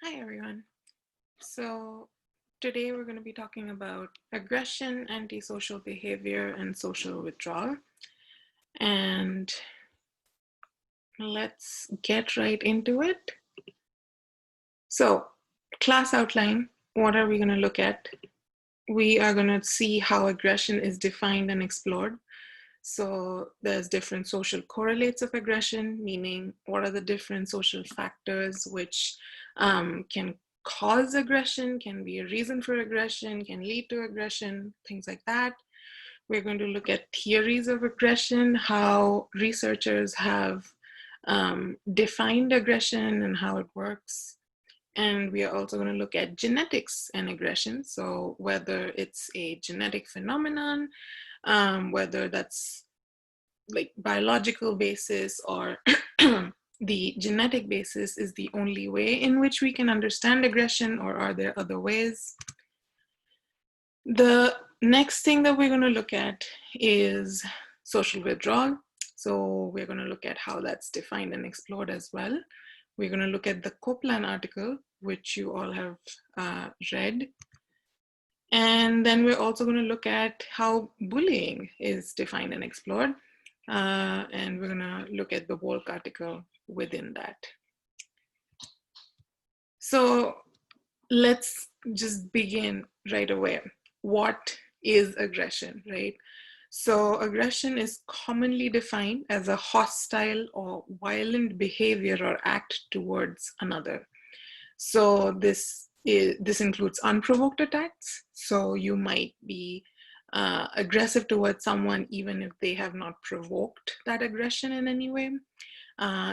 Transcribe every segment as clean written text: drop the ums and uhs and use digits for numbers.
Hi, everyone. So today we're going to be talking about aggression, antisocial behavior, and social withdrawal. And let's get right into it. So, class outline, what are we going to look at? We are going to see how aggression is defined and explored. So there's different social correlates of aggression, meaning what are the different social factors which can cause aggression, can be a reason for aggression, can lead to aggression, things like that. We're going to look at theories of aggression, how researchers have defined aggression and how it works. And we are also going to look at genetics and aggression. So whether it's a genetic phenomenon, whether that's like biological basis or the genetic basis is the only way in which we can understand aggression, or are there other ways? The next thing that we're going to look at is social withdrawal. So we're going to look at how that's defined and explored as well. We're going to look at the Copland article, which you all have read. And then we're also going to look at how bullying is defined and explored. And we're going to look at the Wolk article within that. So let's just begin right away. What is aggression, right? So aggression is commonly defined as a hostile or violent behavior or act towards another. So this includes unprovoked attacks. So you might be aggressive towards someone even if they have not provoked that aggression in any way.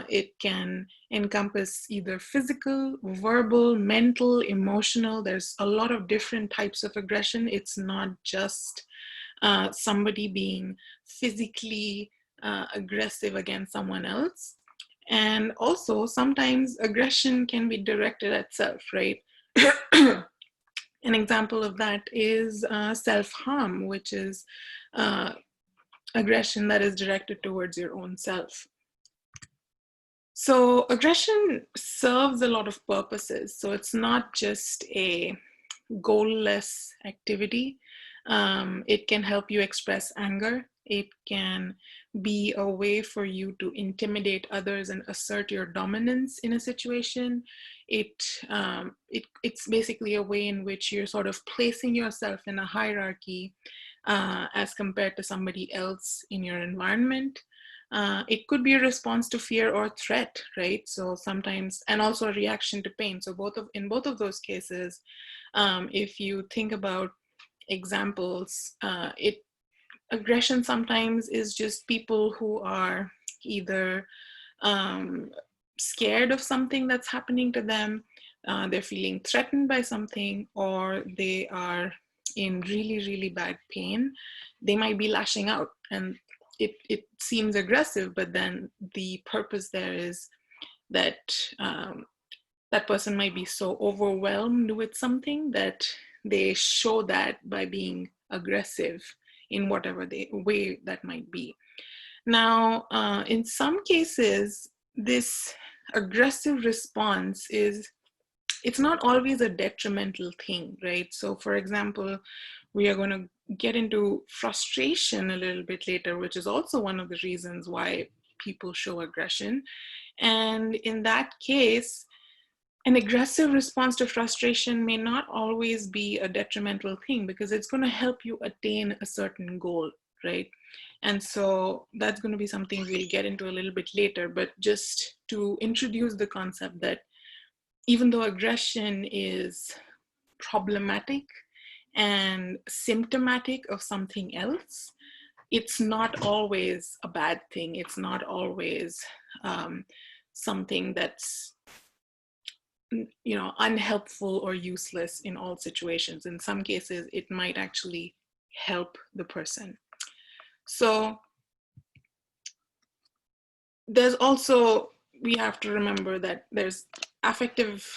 It can encompass either physical, verbal, mental, emotional. There's a lot of different types of aggression. It's not just somebody being physically aggressive against someone else. And also, sometimes aggression can be directed at self, right? An example of that is self-harm, which is aggression that is directed towards your own self. So aggression serves a lot of purposes. So it's not just a goalless activity. It can help you express anger. It can be a way for you to intimidate others and assert your dominance in a situation. It's basically a way in which you're sort of placing yourself in a hierarchy as compared to somebody else in your environment. It could be a response to fear or threat, right? So sometimes, and also a reaction to pain. So in both of those cases, if you think about examples, aggression sometimes is just people who are either scared of something that's happening to them, they're feeling threatened by something, or they are in really, really bad pain. They might be lashing out, and it seems aggressive, but then the purpose there is that that person might be so overwhelmed with something that they show that by being aggressive in whatever way that might be. Now, in some cases, this aggressive response it's not always a detrimental thing, right? So for example, we are going to get into frustration a little bit later, which is also one of the reasons why people show aggression. And in that case, an aggressive response to frustration may not always be a detrimental thing because it's going to help you attain a certain goal, right? And so that's going to be something we'll get into a little bit later, but just to introduce the concept that even though aggression is problematic and symptomatic of something else, it's not always a bad thing. It's not always something that's unhelpful or useless in all situations. In some cases, it might actually help the person. So there's also, we have to remember that there's affective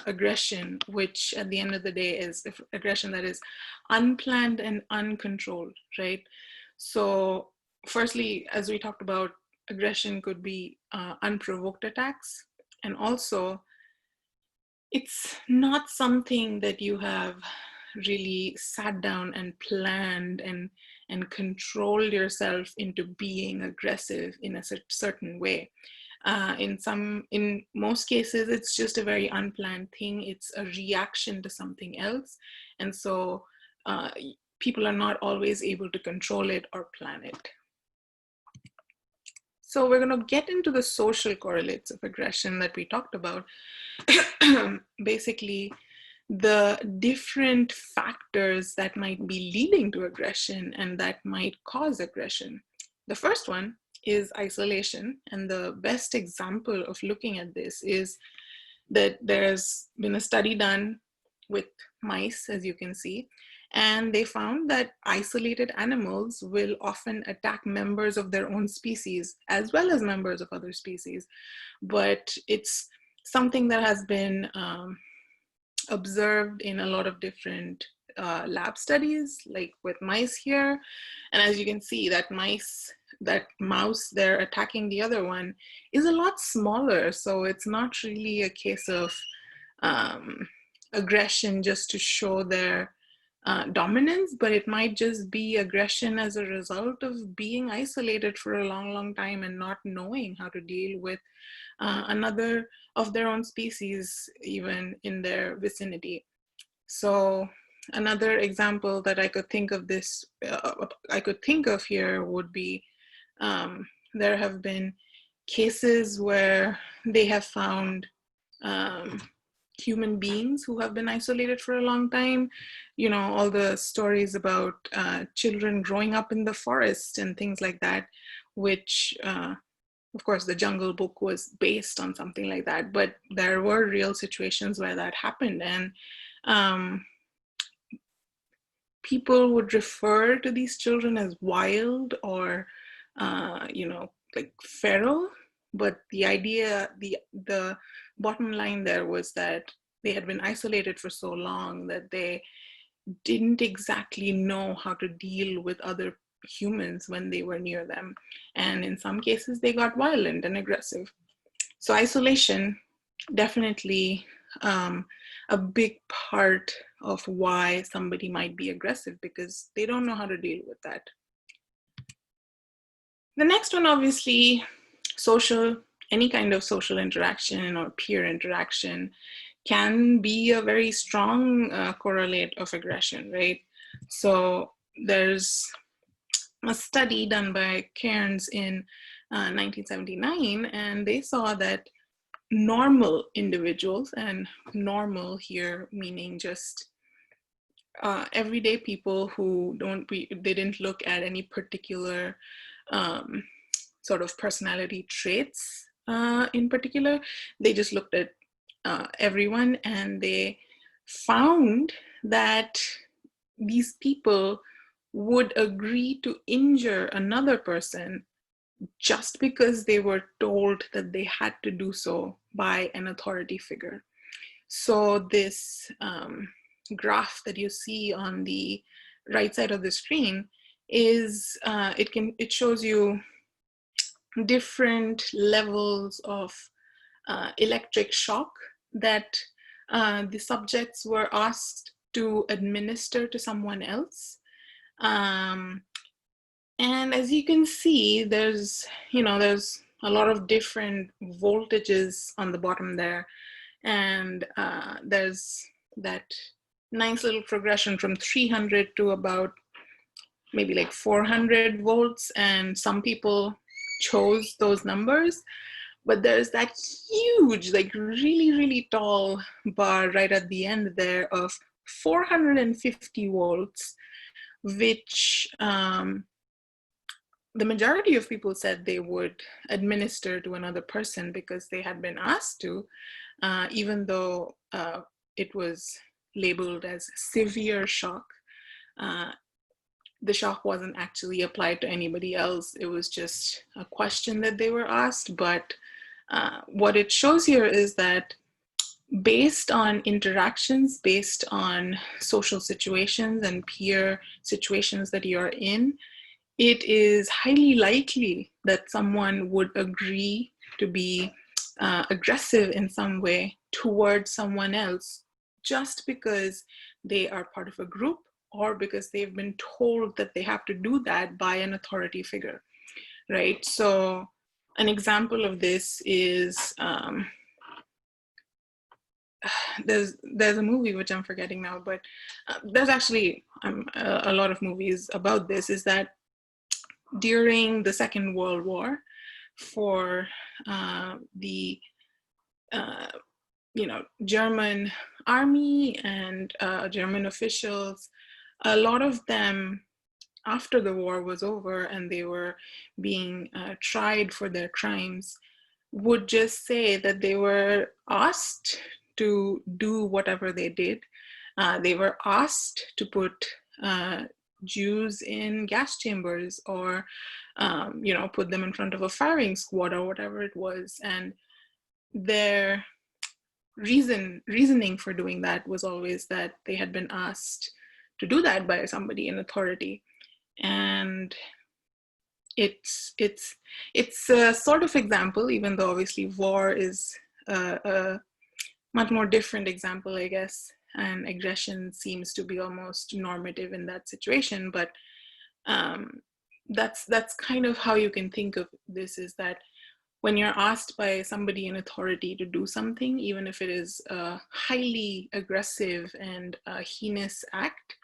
aggression, which at the end of the day is aggression that is unplanned and uncontrolled, right? So firstly, as we talked about, aggression could be unprovoked attacks, and also it's not something that you have really sat down and planned and controlled yourself into being aggressive in a certain way. In most cases, it's just a very unplanned thing. It's a reaction to something else. And so people are not always able to control it or plan it. So we're going to get into the social correlates of aggression that we talked about. Basically, the different factors that might be leading to aggression and that might cause aggression. The first one is isolation. And the best example of looking at this is that there's been a study done with mice, as you can see, and they found that isolated animals will often attack members of their own species as well as members of other species. But it's something that has been observed in a lot of different lab studies, like with mice here. And as you can see, that mouse there attacking the other one is a lot smaller. So it's not really a case of aggression just to show their dominance, but it might just be aggression as a result of being isolated for a long, long time and not knowing how to deal with another of their own species, even in their vicinity. So another example that I could think of here would be there have been cases where they have found human beings who have been isolated for a long time. You know, all the stories about children growing up in the forest and things like that, which of course, the Jungle Book was based on something like that, but there were real situations where that happened. And people would refer to these children as wild or, like feral. But the idea, the bottom line there was that they had been isolated for so long that they didn't exactly know how to deal with other humans when they were near them. And in some cases, they got violent and aggressive. So isolation, definitely a big part of why somebody might be aggressive, because they don't know how to deal with that. The next one, obviously, any kind of social interaction or peer interaction can be a very strong correlate of aggression, right? So there's a study done by Cairns in 1979, and they saw that normal individuals, and normal here meaning just everyday people who didn't look at any particular sort of personality traits in particular. They just looked at everyone, and they found that these people would agree to injure another person just because they were told that they had to do so by an authority figure. So this graph that you see on the right side of the screen is, it shows you different levels of electric shock that the subjects were asked to administer to someone else. And as you can see, there's a lot of different voltages on the bottom there. And there's that nice little progression from 300 to about maybe like 400 volts. And some people chose those numbers. But there's that huge, like really, really tall bar right at the end there of 450 volts, which the majority of people said they would administer to another person because they had been asked to, even though it was labeled as severe shock. The shock wasn't actually applied to anybody else. It was just a question that they were asked. But what it shows here is that based on interactions, based on social situations and peer situations that you're in, it is highly likely that someone would agree to be aggressive in some way towards someone else just because they are part of a group or because they've been told that they have to do that by an authority figure, right? So an example of this is there's a movie which I'm forgetting now, but there's actually a lot of movies about this, is that during the Second World War, for the German army and German officials, a lot of them, after the war was over and they were being tried for their crimes, would just say that they were asked to do whatever they did. They were asked to put Jews in gas chambers or, put them in front of a firing squad or whatever it was. And their reasoning for doing that was always that they had been asked to do that by somebody in authority. And it's a sort of example, even though obviously war is a much more different example, I guess, and aggression seems to be almost normative in that situation. But that's kind of how you can think of this, is that when you're asked by somebody in authority to do something, even if it is a highly aggressive and heinous act,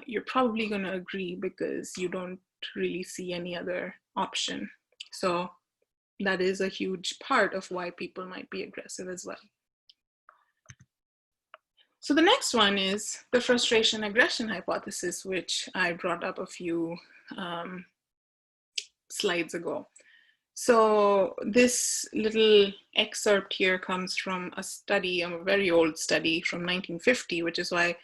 you're probably going to agree because you don't really see any other option. So that is a huge part of why people might be aggressive as well. So the next one is the frustration aggression hypothesis, which I brought up a few slides ago. So this little excerpt here comes from a study, a very old study from 1950, which is why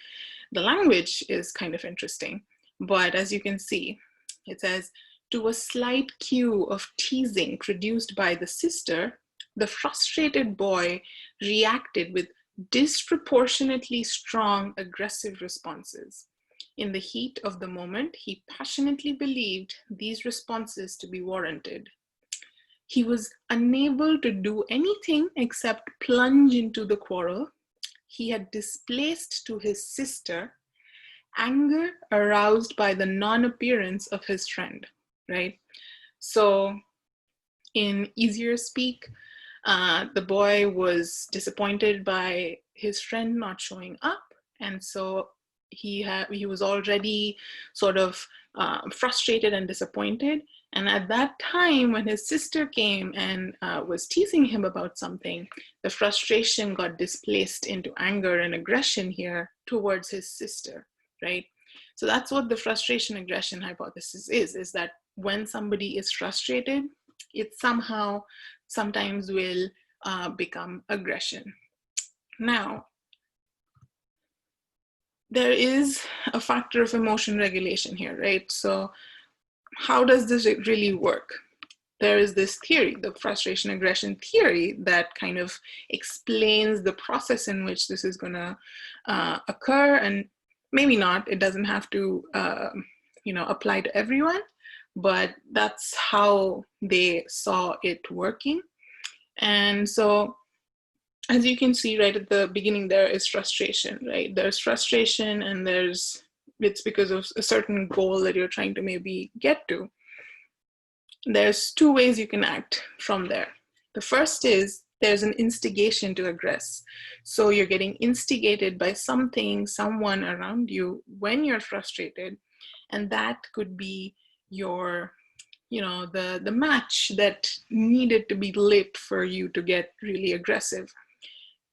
the language is kind of interesting. But as you can see, it says, to a slight cue of teasing produced by the sister, the frustrated boy reacted with disproportionately strong aggressive responses. In the heat of the moment, he passionately believed these responses to be warranted. He was unable to do anything except plunge into the quarrel. He had displaced to his sister anger aroused by the non-appearance of his friend, right? So in easier speak, the boy was disappointed by his friend not showing up. And so he was already sort of frustrated and disappointed. And at that time, when his sister came and was teasing him about something, the frustration got displaced into anger and aggression here towards his sister, right? So that's what the frustration aggression hypothesis is that when somebody is frustrated, it sometimes will become aggression. Now, there is a factor of emotion regulation here, right? So how does this really work? There is this theory, the frustration aggression theory, that kind of explains the process in which this is going to occur, and maybe not, it doesn't have to apply to everyone, but that's how they saw it working. And so as you can see right at the beginning, there is frustration, right? There's frustration, and it's because of a certain goal that you're trying to maybe get to. There's two ways you can act from there. The first is there's an instigation to aggress. So you're getting instigated by someone around you when you're frustrated, and that could be your, the match that needed to be lit for you to get really aggressive.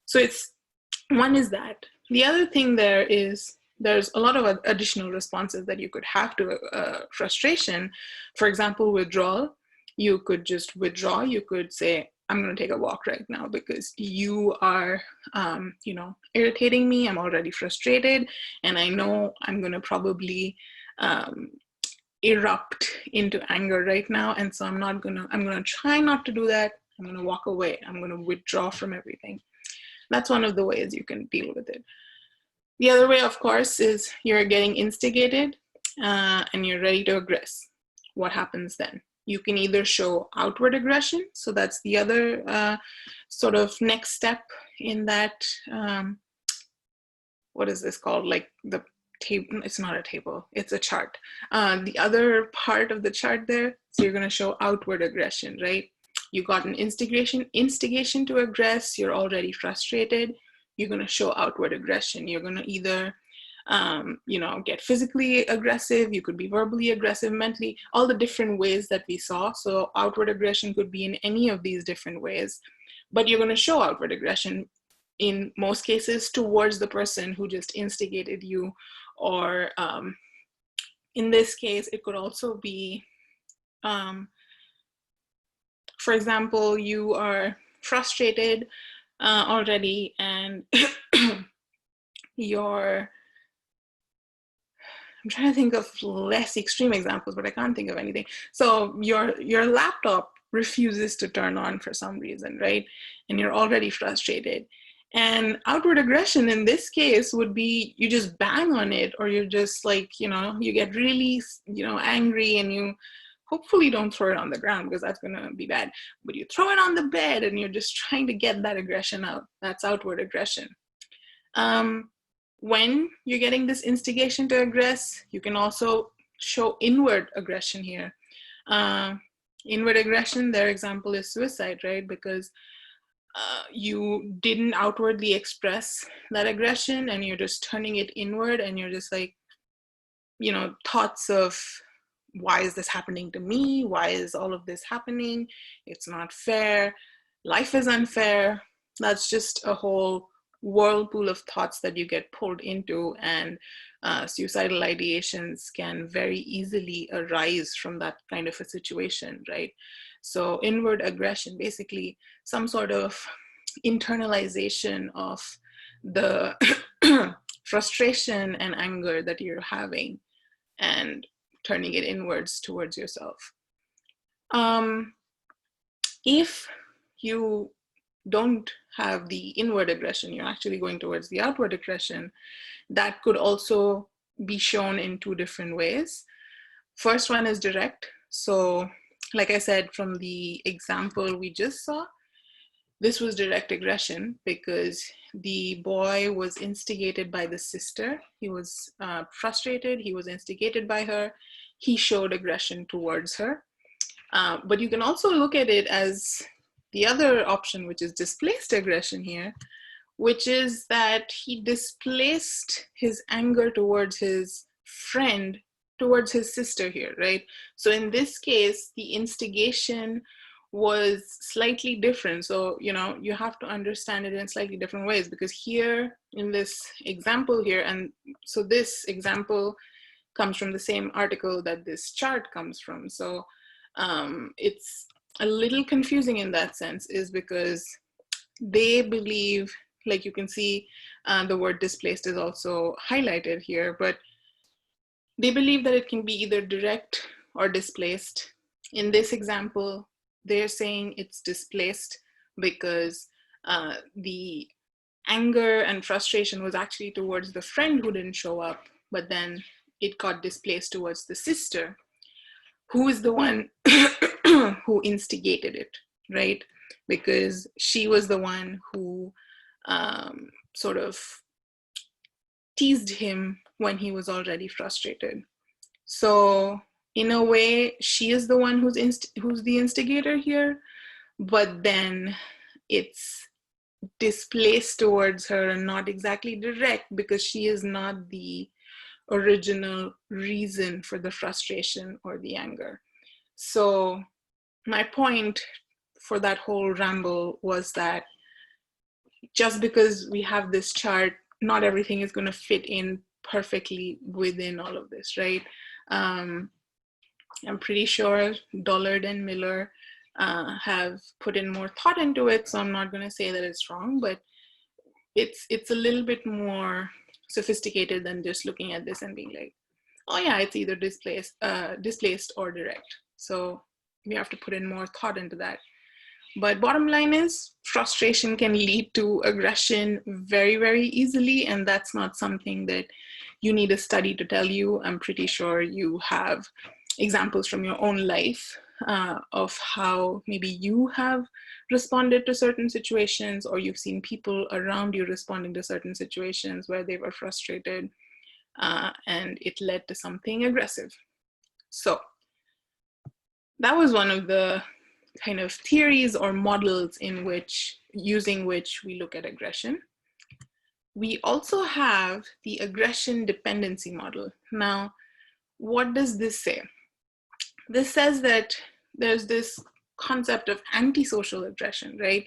So one is that. The other thing there's a lot of additional responses that you could have to frustration. For example, withdrawal. You could just withdraw. You could say, I'm going to take a walk right now because you are, irritating me. I'm already frustrated, and I know I'm going to probably erupt into anger right now. And so I'm going to try not to do that. I'm going to walk away. I'm going to withdraw from everything. That's one of the ways you can deal with it. The other way, of course, is you're getting instigated and you're ready to aggress. What happens then? You can either show outward aggression. So that's the other sort of next step in that, what is this called? Like the table, it's not a table, it's a chart. The other part of the chart there, so you're gonna show outward aggression, right? You got an instigation to aggress, you're already frustrated, you're gonna show outward aggression. You're gonna either get physically aggressive, you could be verbally aggressive, mentally, all the different ways that we saw. So outward aggression could be in any of these different ways, but you're gonna show outward aggression in most cases towards the person who just instigated you, or in this case, it could also be, for example, you are frustrated already, and I'm trying to think of less extreme examples, but I can't think of anything. So your laptop refuses to turn on for some reason, right? And you're already frustrated. And outward aggression in this case would be you just bang on it, or you're just like, you get really, angry, and you hopefully don't throw it on the ground because that's gonna be bad, but you throw it on the bed and you're just trying to get that aggression out. That's outward aggression. When you're getting this instigation to aggress, you can also show inward aggression here. Inward aggression, their example is suicide, right? Because you didn't outwardly express that aggression, and you're just turning it inward, and you're just like, thoughts of, why is this happening to me? Why is all of this happening? It's not fair. Life is unfair. That's just a whole whirlpool of thoughts that you get pulled into, and suicidal ideations can very easily arise from that kind of a situation, right? So inward aggression, basically some sort of internalization of the frustration and anger that you're having and turning it inwards towards yourself. If you don't have the inward aggression, you're actually going towards the outward aggression, that could also be shown in two different ways. First one is direct. So like I said, from the example we just saw, this was direct aggression because the boy was instigated by the sister. He was frustrated, he was instigated by her, he showed aggression towards her. But you can also look at it as the other option, which is displaced aggression here, which is that he displaced his anger towards his friend, towards his sister here, right? So in this case, the instigation was slightly different. So, you have to understand it in slightly different ways, because here in this example here, and so this example comes from the same article that this chart comes from. So it's a little confusing in that sense, is because they believe, like you can see the word displaced is also highlighted here, but they believe that it can be either direct or displaced. In this example, they're saying it's displaced because the anger and frustration was actually towards the friend who didn't show up, but then it got displaced towards the sister, who is the one who instigated it, right? Because she was the one who sort of teased him when he was already frustrated. So in a way, she is the one who's the instigator here, but then it's displaced towards her and not exactly direct, because she is not the original reason for the frustration or the anger. So my point for that whole ramble was that just because we have this chart, not everything is going to fit in perfectly within all of this, right? I'm pretty sure Dollard and Miller have put in more thought into it, so I'm not going to say that it's wrong, but it's a little bit more sophisticated than just looking at this and being like, oh yeah, it's either displaced or direct. So we have to put in more thought into that. But bottom line is, frustration can lead to aggression very, very easily, and that's not something that you need a study to tell you. I'm pretty sure you have examples from your own life of how maybe you have responded to certain situations, or you've seen people around you responding to certain situations where they were frustrated, and it led to something aggressive. So that was one of the kind of theories or models in which, using which we look at aggression. We also have the aggression dependency model. Now, what does this say? This says that there's this concept of antisocial aggression, right?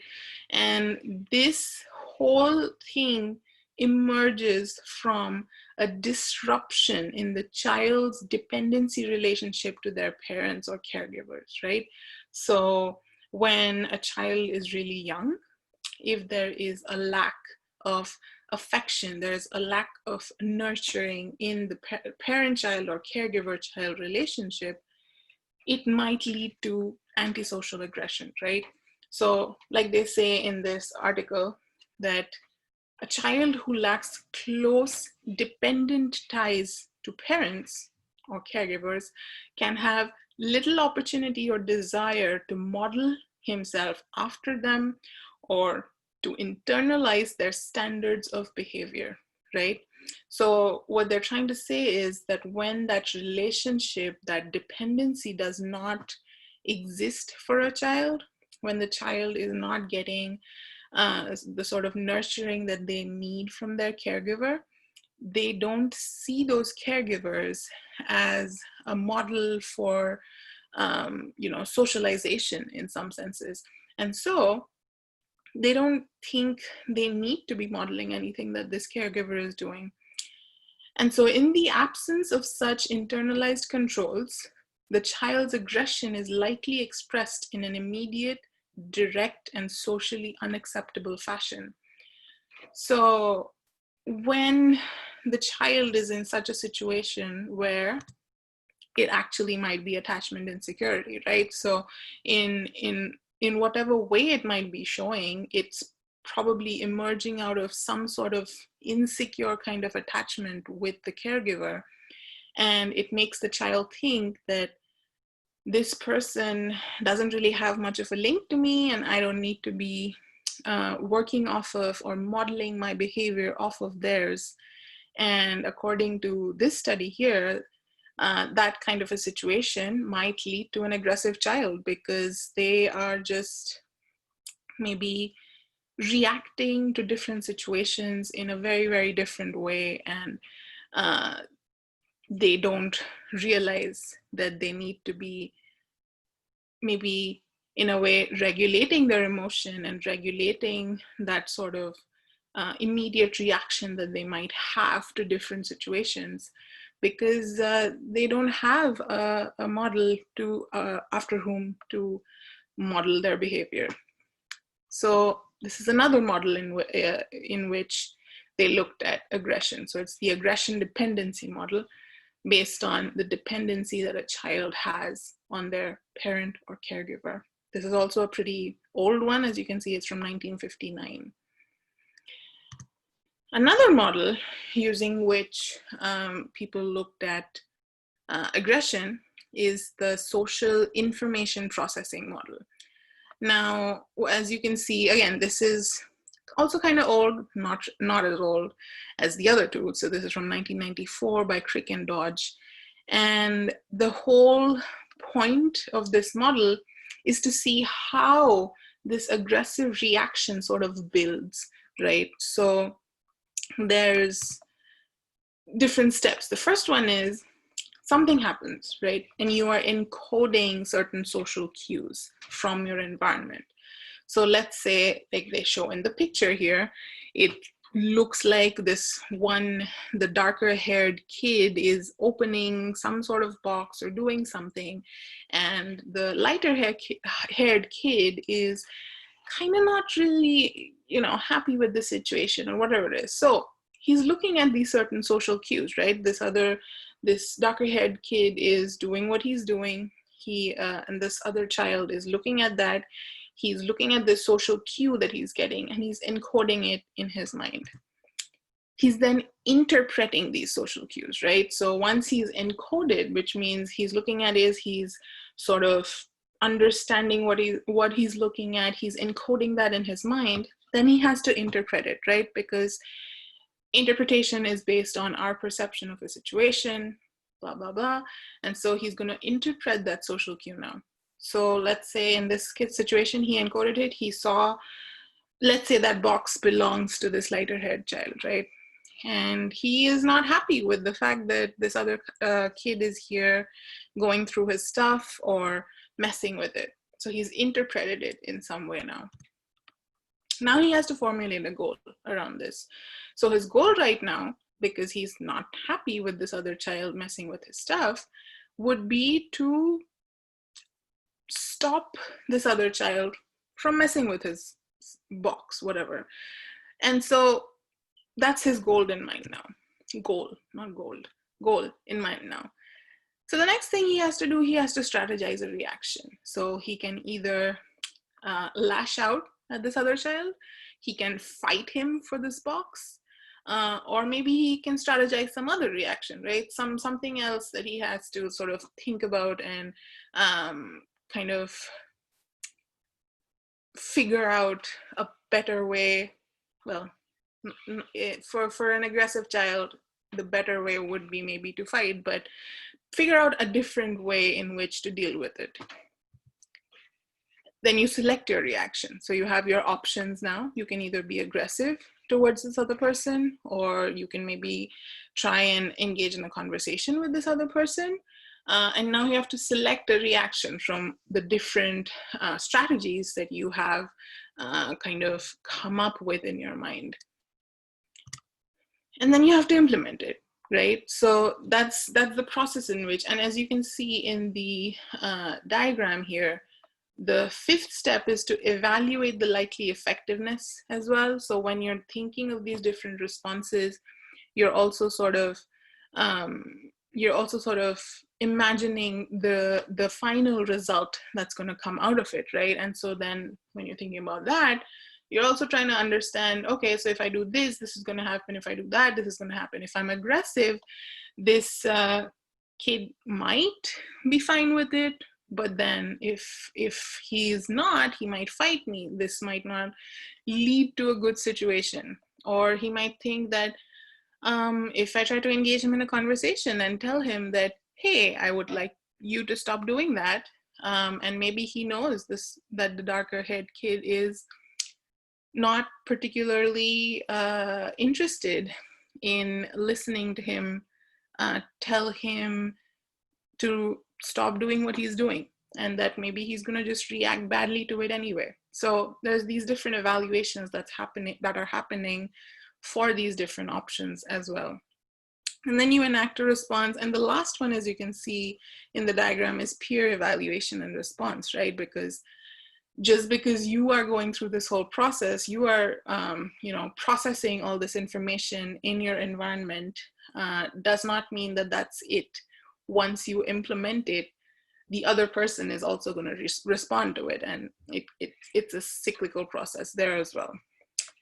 And this whole thing emerges from a disruption in the child's dependency relationship to their parents or caregivers, right? So when a child is really young, if there is a lack of affection, there's a lack of nurturing in the parent-child or caregiver-child relationship, it might lead to antisocial aggression, right? So like they say in this article, that a child who lacks close dependent ties to parents or caregivers can have little opportunity or desire to model himself after them or to internalize their standards of behavior, right? So what they're trying to say is that when that relationship, that dependency does not exist for a child, when the child is not getting the sort of nurturing that they need from their caregiver, they don't see those caregivers as a model for socialization in some senses. And so they don't think they need to be modeling anything that this caregiver is doing. And so in the absence of such internalized controls, the child's aggression is likely expressed in an immediate, direct, and socially unacceptable fashion. So when the child is in such a situation where it actually might be attachment insecurity, right? So in whatever way it might be showing, it's probably emerging out of some sort of insecure kind of attachment with the caregiver. And it makes the child think that this person doesn't really have much of a link to me, and I don't need to be working off of or modeling my behavior off of theirs. And according to this study here, that kind of a situation might lead to an aggressive child because they are just maybe reacting to different situations in a very, very different way. And they don't realize that they need to be maybe in a way regulating their emotion and regulating that sort of immediate reaction that they might have to different situations, because they don't have a model to after whom to model their behavior. So this is another model in which they looked at aggression. So it's the aggression dependency model, based on the dependency that a child has on their parent or caregiver. This is also a pretty old one. As you can see, it's from 1959. Another model using which people looked at aggression is the social information processing model. Now, as you can see, again, this is also kind of old, not as old as the other two. So this is from 1994 by Crick and Dodge. And the whole point of this model is to see how this aggressive reaction sort of builds, right? So there's different steps. The first one is something happens, right? And you are encoding certain social cues from your environment. So let's say, like they show in the picture here, it looks like this one, the darker haired kid is opening some sort of box or doing something, and the lighter haired kid is kind of not really, happy with the situation or whatever it is. So he's looking at these certain social cues, right? This darker haired kid is doing what he's doing. And this other child is looking at that. He's looking at the social cue that he's getting, and he's encoding it in his mind. He's then interpreting these social cues, right? So once he's encoded, which means he's looking at is, he's sort of understanding what he's looking at, he's encoding that in his mind, then he has to interpret it, right? Because interpretation is based on our perception of a situation, blah, blah, blah. And so he's going to interpret that social cue now. So let's say in this kid's situation, he encoded it. He saw, let's say that box belongs to this lighter haired child, right? And he is not happy with the fact that this other kid is here going through his stuff or messing with it. So he's interpreted it in some way now. Now he has to formulate a goal around this. So his goal right now, because he's not happy with this other child messing with his stuff, would be to stop this other child from messing with his box, whatever. And so that's his goal in mind now. Goal, not gold. Goal in mind now. So the next thing he has to do, he has to strategize a reaction. So he can either lash out at this other child, he can fight him for this box, or maybe he can strategize some other reaction, right? Something else that he has to sort of think about and kind of figure out a better way. Well, for an aggressive child, the better way would be maybe to fight, but figure out a different way in which to deal with it. Then you select your reaction. So you have your options now. You can either be aggressive towards this other person, or you can maybe try and engage in a conversation with this other person. And now you have to select a reaction from the different strategies that you have kind of come up with in your mind. And then you have to implement it, right? So that's the process in which, and as you can see in the diagram here, the fifth step is to evaluate the likely effectiveness as well. So when you're thinking of these different responses, you're also sort of imagining the final result that's going to come out of it, right? And so then when you're thinking about that, you're also trying to understand, okay, so if I do this, this is going to happen. If I do that, this is going to happen. If I'm aggressive, this kid might be fine with it. But then if he's not, he might fight me. This might not lead to a good situation. Or he might think that if I try to engage him in a conversation and tell him that, hey, I would like you to stop doing that. And maybe he knows that the darker haired kid is not particularly interested in listening to him tell him to stop doing what he's doing, and that maybe he's going to just react badly to it anyway. So there's these different evaluations that are happening for these different options as well. And then you enact a response. And the last one, as you can see in the diagram, is peer evaluation and response, right? Because just because you are going through this whole process, you are processing all this information in your environment, does not mean that that's it. Once you implement it, the other person is also going to respond to it. And it's a cyclical process there as well.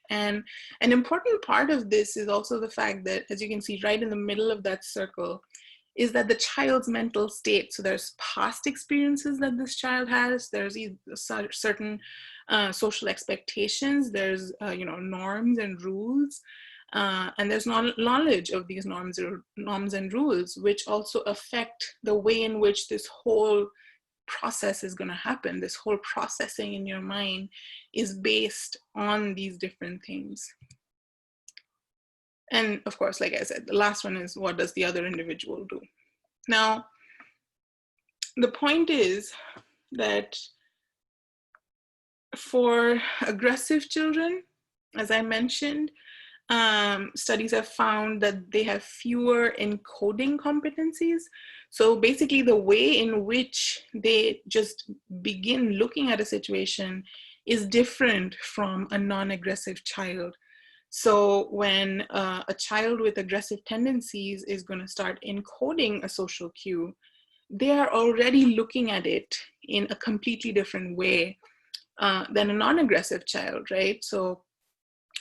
And an important part of this is also the fact that, as you can see right in the middle of that circle, is that the child's mental state. So there's past experiences that this child has. There's certain social expectations. There's norms and rules. And there's knowledge of these norms and rules, which also affect the way in which this whole process is going to happen. This whole processing in your mind is based on these different things. And of course, like I said, the last one is, what does the other individual do? Now, the point is that for aggressive children, as I mentioned, studies have found that they have fewer encoding competencies. So basically the way in which they just begin looking at a situation is different from a non-aggressive child. So when a child with aggressive tendencies is going to start encoding a social cue, they are already looking at it in a completely different way than a non-aggressive child, right? So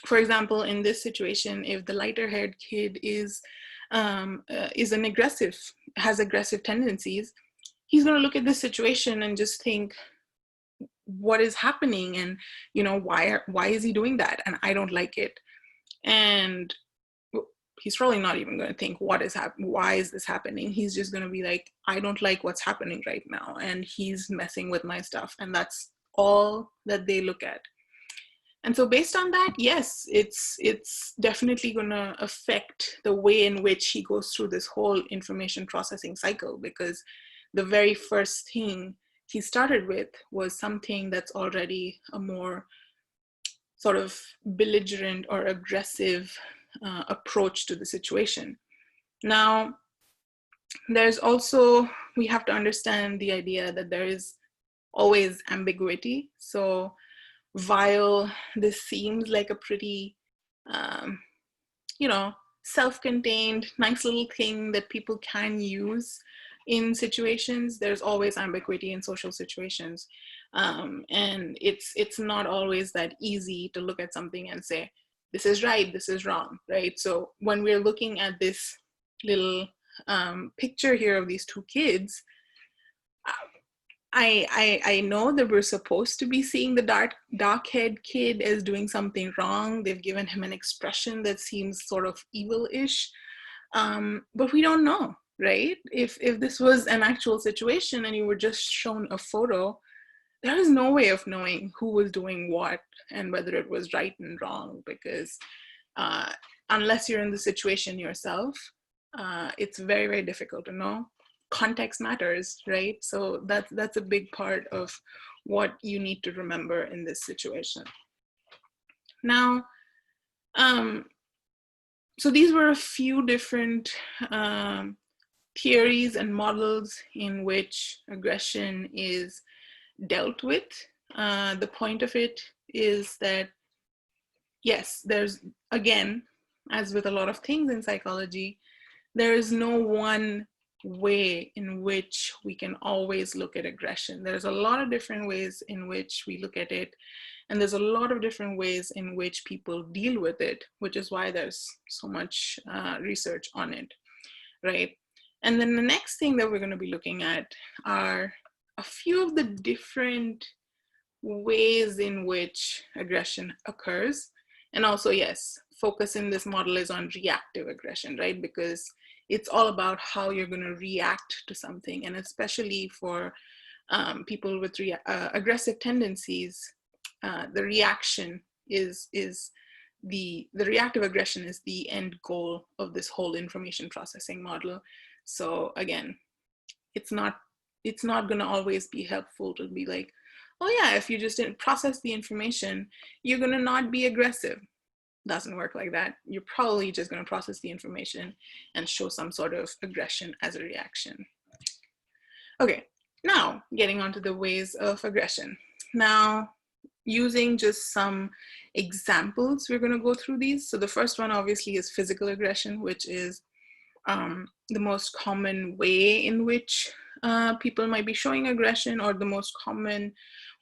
for example, in this situation, if the lighter-haired kid has aggressive tendencies, he's going to look at this situation and just think, what is happening, and why is he doing that, and I don't like it. And he's probably not even going to think why is this happening. He's just going to be like, I don't like what's happening right now, and he's messing with my stuff. And that's all that they look at. And so based on that, yes, it's definitely going to affect the way in which he goes through this whole information processing cycle, because the very first thing he started with was something that's already a more sort of belligerent or aggressive approach to the situation. Now, there's also, we have to understand the idea that there is always ambiguity. So while this seems like a pretty, self-contained, nice little thing that people can use in situations, there's always ambiguity in social situations. And it's not always that easy to look at something and say, this is right, this is wrong, right? So when we're looking at this little picture here of these two kids, I know that we're supposed to be seeing the dark-haired kid as doing something wrong. They've given him an expression that seems sort of evil-ish, but we don't know, right? If this was an actual situation and you were just shown a photo, there is no way of knowing who was doing what and whether it was right and wrong, because unless you're in the situation yourself, it's very, very difficult to know. Context matters, right? So that's a big part of what you need to remember in this situation. Now, so these were a few different theories and models in which aggression is dealt with. The point of it is that, yes, there's, again, as with a lot of things in psychology, there is no one way in which we can always look at aggression. There's a lot of different ways in which we look at it, and there's a lot of different ways in which people deal with it, which is why there's so much research on it, right? And then the next thing that we're going to be looking at are a few of the different ways in which aggression occurs. And also, yes, focus in this model is on reactive aggression, right? Because it's all about how you're going to react to something. And especially for people with aggressive tendencies, the reaction is the reactive aggression is the end goal of this whole information processing model. So again, it's not going to always be helpful to be like, oh yeah, if you just didn't process the information, you're going to not be aggressive. Doesn't work like that. You're probably just going to process the information and show some sort of aggression as a reaction. Okay, now getting onto the ways of aggression. Now, using just some examples, we're going to go through these. So the first one obviously is physical aggression, which is the most common way in which people might be showing aggression, or the most common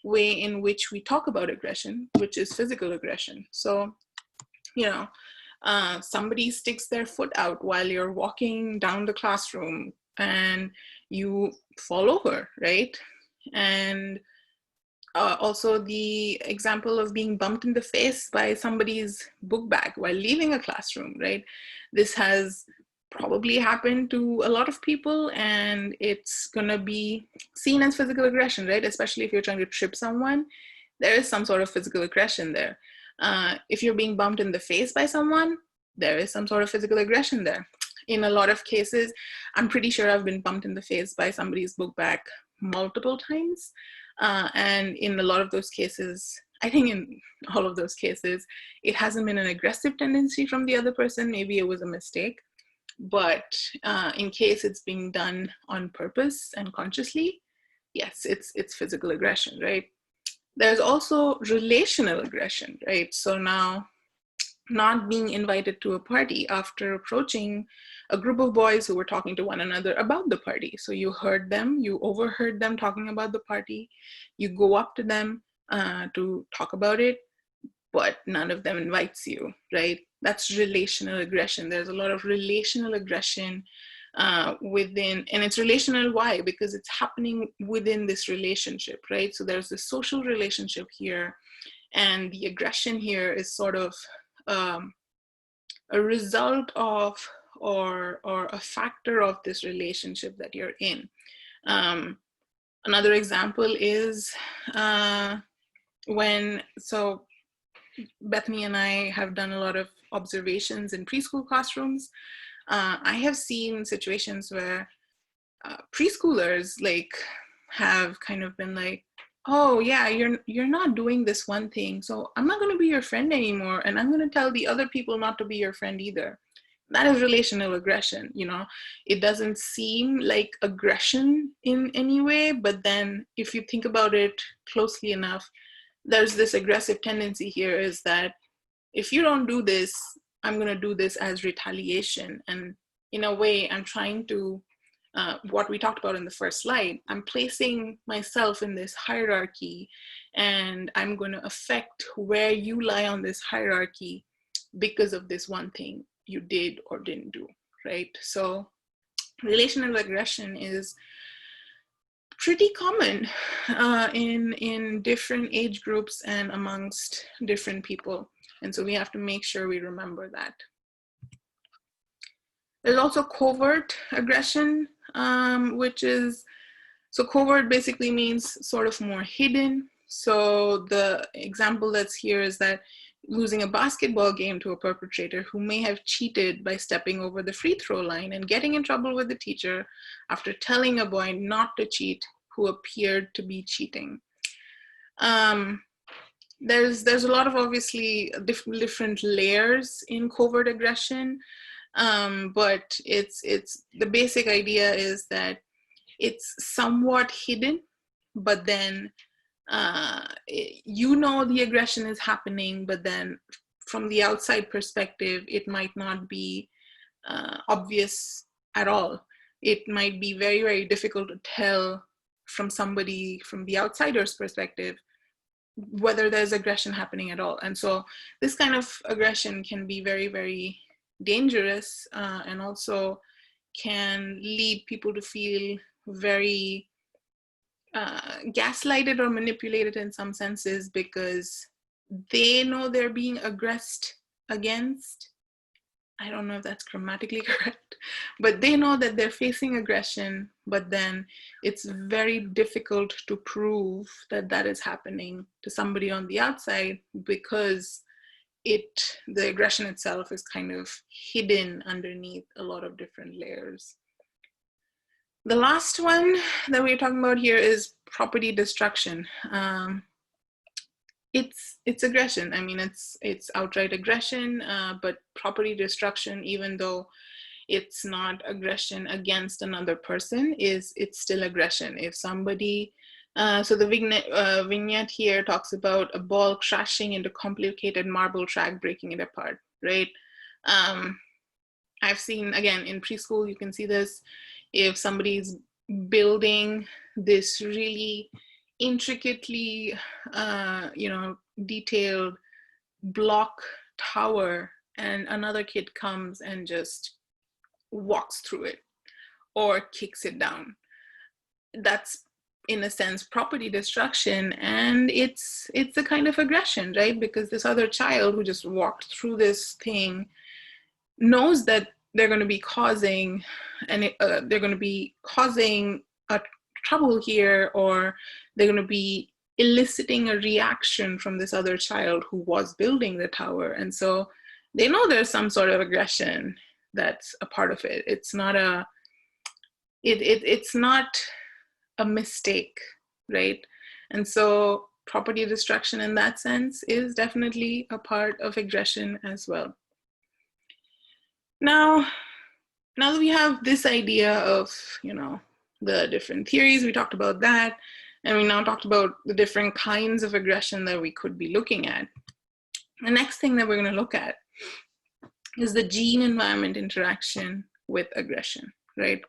way in which we talk about aggression, which is physical aggression. So, somebody sticks their foot out while you're walking down the classroom and you fall over, right? And also the example of being bumped in the face by somebody's book bag while leaving a classroom, right? This has probably happened to a lot of people, and it's gonna be seen as physical aggression, right? Especially if you're trying to trip someone, there is some sort of physical aggression there. If you're being bumped in the face by someone, there is some sort of physical aggression there. In a lot of cases, I'm pretty sure I've been bumped in the face by somebody's book bag multiple times. And in a lot of those cases, I think in all of those cases, it hasn't been an aggressive tendency from the other person. Maybe it was a mistake. But in case it's being done on purpose and consciously, yes, it's physical aggression, right? There's also relational aggression, right? So now, not being invited to a party after approaching a group of boys who were talking to one another about the party. So you heard them, you overheard them talking about the party, you go up to them to talk about it, but none of them invites you, right? That's relational aggression. There's a lot of relational aggression within, and it's relational. Why? Because it's happening within this relationship, right? So there's this social relationship here, and the aggression here is sort of a result of or a factor of this relationship that you're in. Another example is so Bethany and I have done a lot of observations in preschool classrooms. I have seen situations where preschoolers like have kind of been like, oh yeah, you're not doing this one thing, so I'm not going to be your friend anymore, and I'm going to tell the other people not to be your friend either. That is relational aggression. It doesn't seem like aggression in any way, but then if you think about it closely enough, there's this aggressive tendency here, is that if you don't do this, I'm going to do this as retaliation. And in a way, I'm trying to, what we talked about in the first slide, I'm placing myself in this hierarchy, and I'm going to affect where you lie on this hierarchy because of this one thing you did or didn't do, right? So relational aggression is pretty common in different age groups and amongst different people. And so we have to make sure we remember that. There's also covert aggression, so covert basically means sort of more hidden. So the example that's here is that losing a basketball game to a perpetrator who may have cheated by stepping over the free throw line and getting in trouble with the teacher after telling a boy not to cheat who appeared to be cheating. There's a lot of obviously different layers in covert aggression, but it's the basic idea is that it's somewhat hidden, but then the aggression is happening, but then from the outside perspective, it might not be obvious at all. It might be very, very difficult to tell from somebody from the outsider's perspective whether there's aggression happening at all. And so this kind of aggression can be very, very dangerous, and also can lead people to feel very gaslighted or manipulated in some senses, because they know they're being aggressed against. I don't know if that's grammatically correct, but they know that they're facing aggression, but then it's very difficult to prove that that is happening to somebody on the outside, because the aggression itself is kind of hidden underneath a lot of different layers. The last one that we're talking about here is property destruction. It's aggression. I mean, it's outright aggression, but property destruction, even though it's not aggression against another person, it's still aggression. If somebody, so the vignette here talks about a ball crashing into complicated marble track, breaking it apart, right? I've seen, again, in preschool, you can see this. If somebody's building this really intricately, detailed block tower, and another kid comes and just walks through it or kicks it down, that's in a sense property destruction, and it's a kind of aggression, right? Because this other child who just walked through this thing knows that they're going to be causing a trouble here, or they're going to be eliciting a reaction from this other child who was building the tower. And so they know there's some sort of aggression that's a part of it. It's not it's not a mistake, right? And so property destruction in that sense is definitely a part of aggression as well. Now that we have this idea of, the different theories, we talked about that, and we now talked about the different kinds of aggression that we could be looking at. The next thing that we're going to look at is the gene-environment interaction with aggression, right?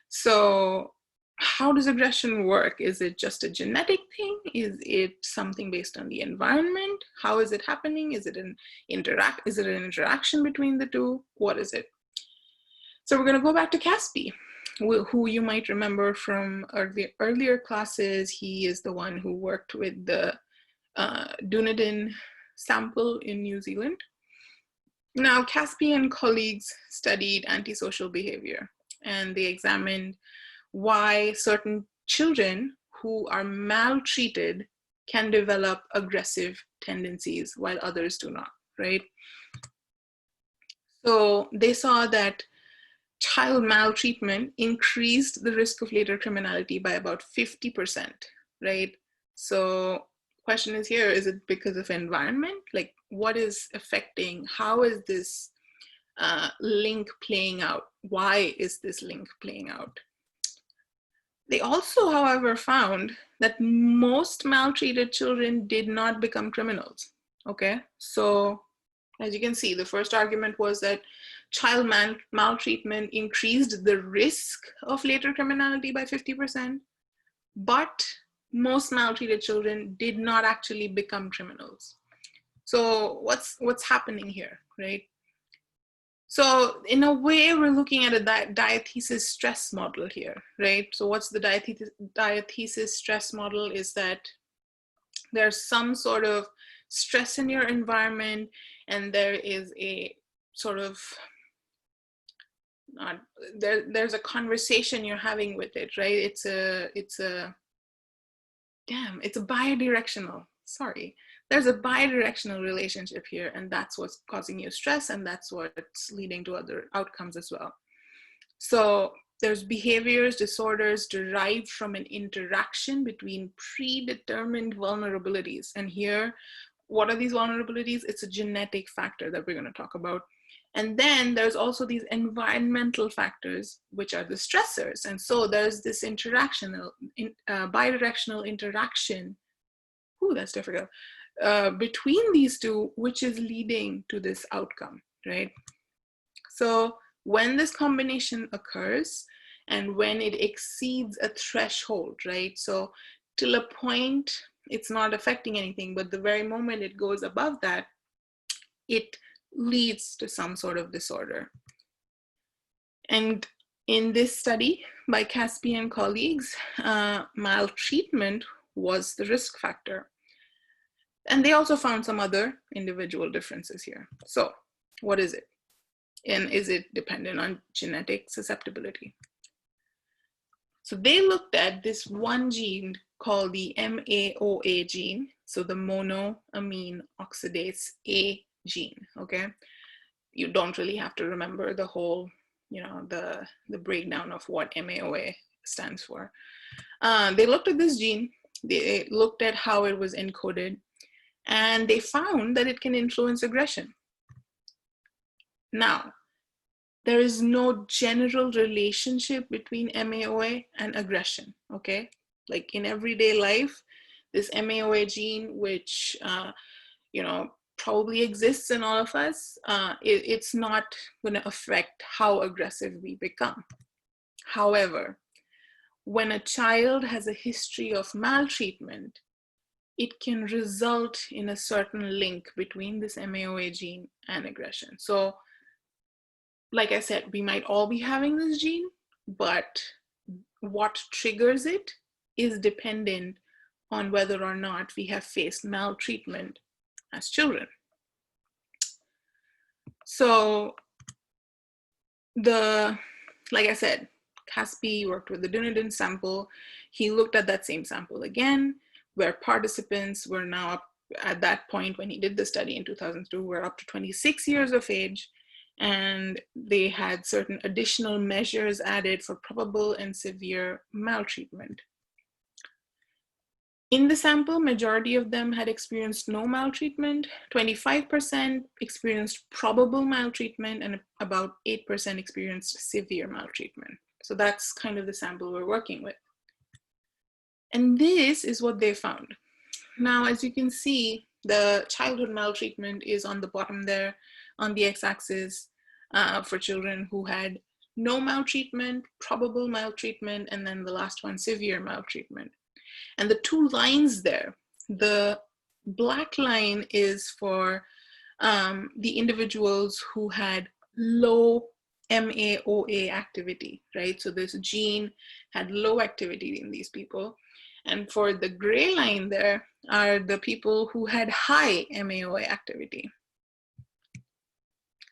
So how does aggression work? Is it just a genetic thing? Is it something based on the environment? How is it happening? Is it an interaction between the two? What is it? So we're going to go back to Caspi, who you might remember from earlier classes. He is the one who worked with the Dunedin sample in New Zealand. Now, Caspi and colleagues studied antisocial behavior, and they examined why certain children who are maltreated can develop aggressive tendencies while others do not, right? So they saw that child maltreatment increased the risk of later criminality by about 50%, right? So question is here, is it because of environment? Like, what is affecting, how is this link playing out? Why is this link playing out? They also, however, found that most maltreated children did not become criminals, okay? So as you can see, the first argument was that child maltreatment increased the risk of later criminality by 50%, but most maltreated children did not actually become criminals. So what's happening here, right? So in a way, we're looking at a diathesis stress model here, right? So what's the diathesis stress model is that there's some sort of stress in your environment, and there is a sort of there's a conversation you're having with it, right? It's a bidirectional, sorry. There's a bidirectional relationship here, and that's what's causing you stress, and that's what's leading to other outcomes as well. So there's behaviors, disorders derived from an interaction between predetermined vulnerabilities. And here, what are these vulnerabilities? It's a genetic factor that we're going to talk about. And then there's also these environmental factors, which are the stressors. And so there's this bidirectional interaction, that's difficult, between these two, which is leading to this outcome, right? So when this combination occurs and when it exceeds a threshold, right? So till a point, it's not affecting anything, but the very moment it goes above that, it leads to some sort of disorder. And in this study by Caspi and colleagues, maltreatment was the risk factor. And they also found some other individual differences here. So what is it? And is it dependent on genetic susceptibility? So they looked at this one gene called the MAOA gene, so the monoamine oxidase A gene, okay? You don't really have to remember the whole, the breakdown of what MAOA stands for. They looked at this gene, they looked at how it was encoded, and they found that it can influence aggression. Now, there is no general relationship between MAOA and aggression, okay? Like in everyday life, this MAOA gene, which, probably exists in all of us, it's not gonna affect how aggressive we become. However, when a child has a history of maltreatment, it can result in a certain link between this MAOA gene and aggression. So, like I said, we might all be having this gene, but what triggers it is dependent on whether or not we have faced maltreatment as children. So like I said, Caspi worked with the Dunedin sample. He looked at that same sample again, where participants were now up at that point when he did the study in 2002, were up to 26 years of age, and they had certain additional measures added for probable and severe maltreatment. In the sample, majority of them had experienced no maltreatment, 25% experienced probable maltreatment, and about 8% experienced severe maltreatment. So that's kind of the sample we're working with. And this is what they found. Now, as you can see, the childhood maltreatment is on the bottom there on the x-axis for children who had no maltreatment, probable maltreatment, and then the last one, severe maltreatment. And the two lines there, the black line is for the individuals who had low MAOA activity, right? So this gene had low activity in these people. And for the gray line there are the people who had high MAOA activity.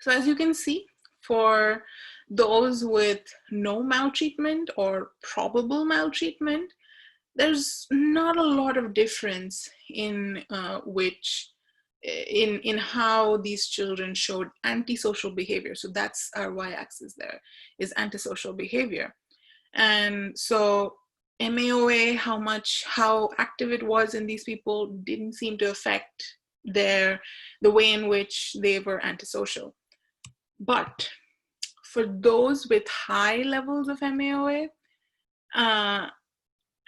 So as you can see, for those with no maltreatment or probable maltreatment, there's not a lot of difference in in how these children showed antisocial behavior. So that's our y-axis there, is antisocial behavior. And so MAOA, how active it was in these people didn't seem to affect the way in which they were antisocial. But for those with high levels of MAOA,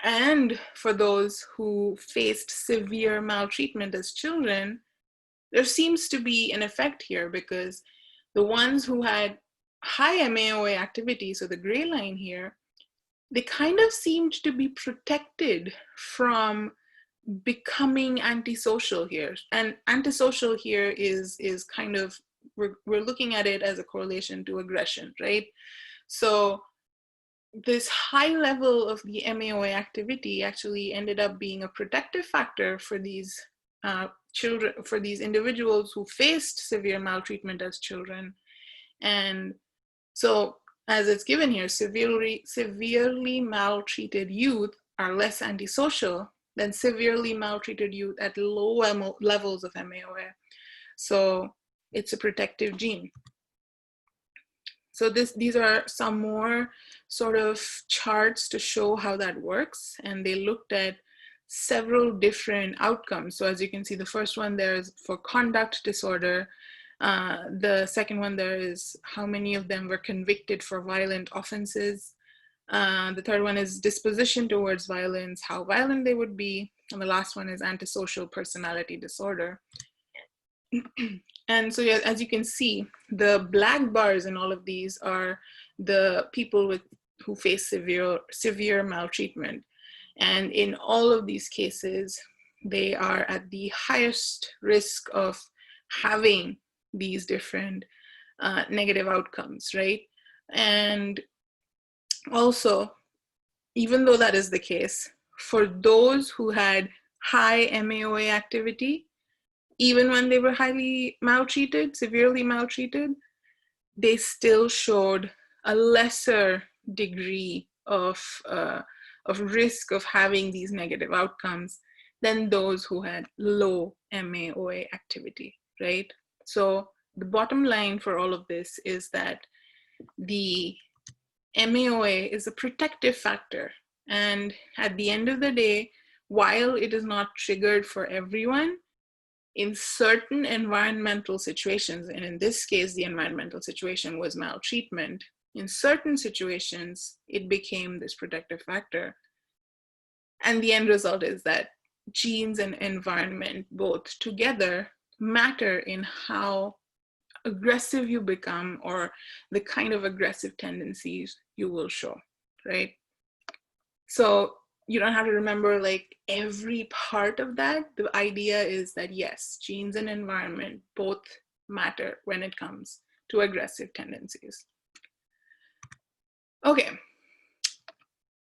and for those who faced severe maltreatment as children, there seems to be an effect here, because the ones who had high MAOA activity, so the gray line here, they kind of seemed to be protected from becoming antisocial here. And antisocial here is kind of, we're looking at it as a correlation to aggression, right? So this high level of the MAOA activity actually ended up being a protective factor for these children, for these individuals who faced severe maltreatment as children. And so, as it's given here, severely maltreated youth are less antisocial than severely maltreated youth at low levels of MAOA. So it's a protective gene. So these are some more sort of charts to show how that works. And they looked at several different outcomes. So as you can see, the first one there is for conduct disorder. The second one there is how many of them were convicted for violent offenses. The third one is disposition towards violence, how violent they would be. And the last one is antisocial personality disorder. And so, yeah, as you can see, the black bars in all of these are the people who face severe maltreatment. And in all of these cases, they are at the highest risk of having these different negative outcomes, right? And also, even though that is the case, for those who had high MAOA activity, even when they were highly maltreated, severely maltreated, they still showed a lesser degree of risk of having these negative outcomes than those who had low MAOA activity, right? So the bottom line for all of this is that the MAOA is a protective factor. And at the end of the day, while it is not triggered for everyone, in certain environmental situations, and in this case, the environmental situation was maltreatment, in certain situations, it became this protective factor. And the end result is that genes and environment both together matter in how aggressive you become or the kind of aggressive tendencies you will show, right? So you don't have to remember like every part of that. The idea is that yes, genes and environment both matter when it comes to aggressive tendencies. Okay,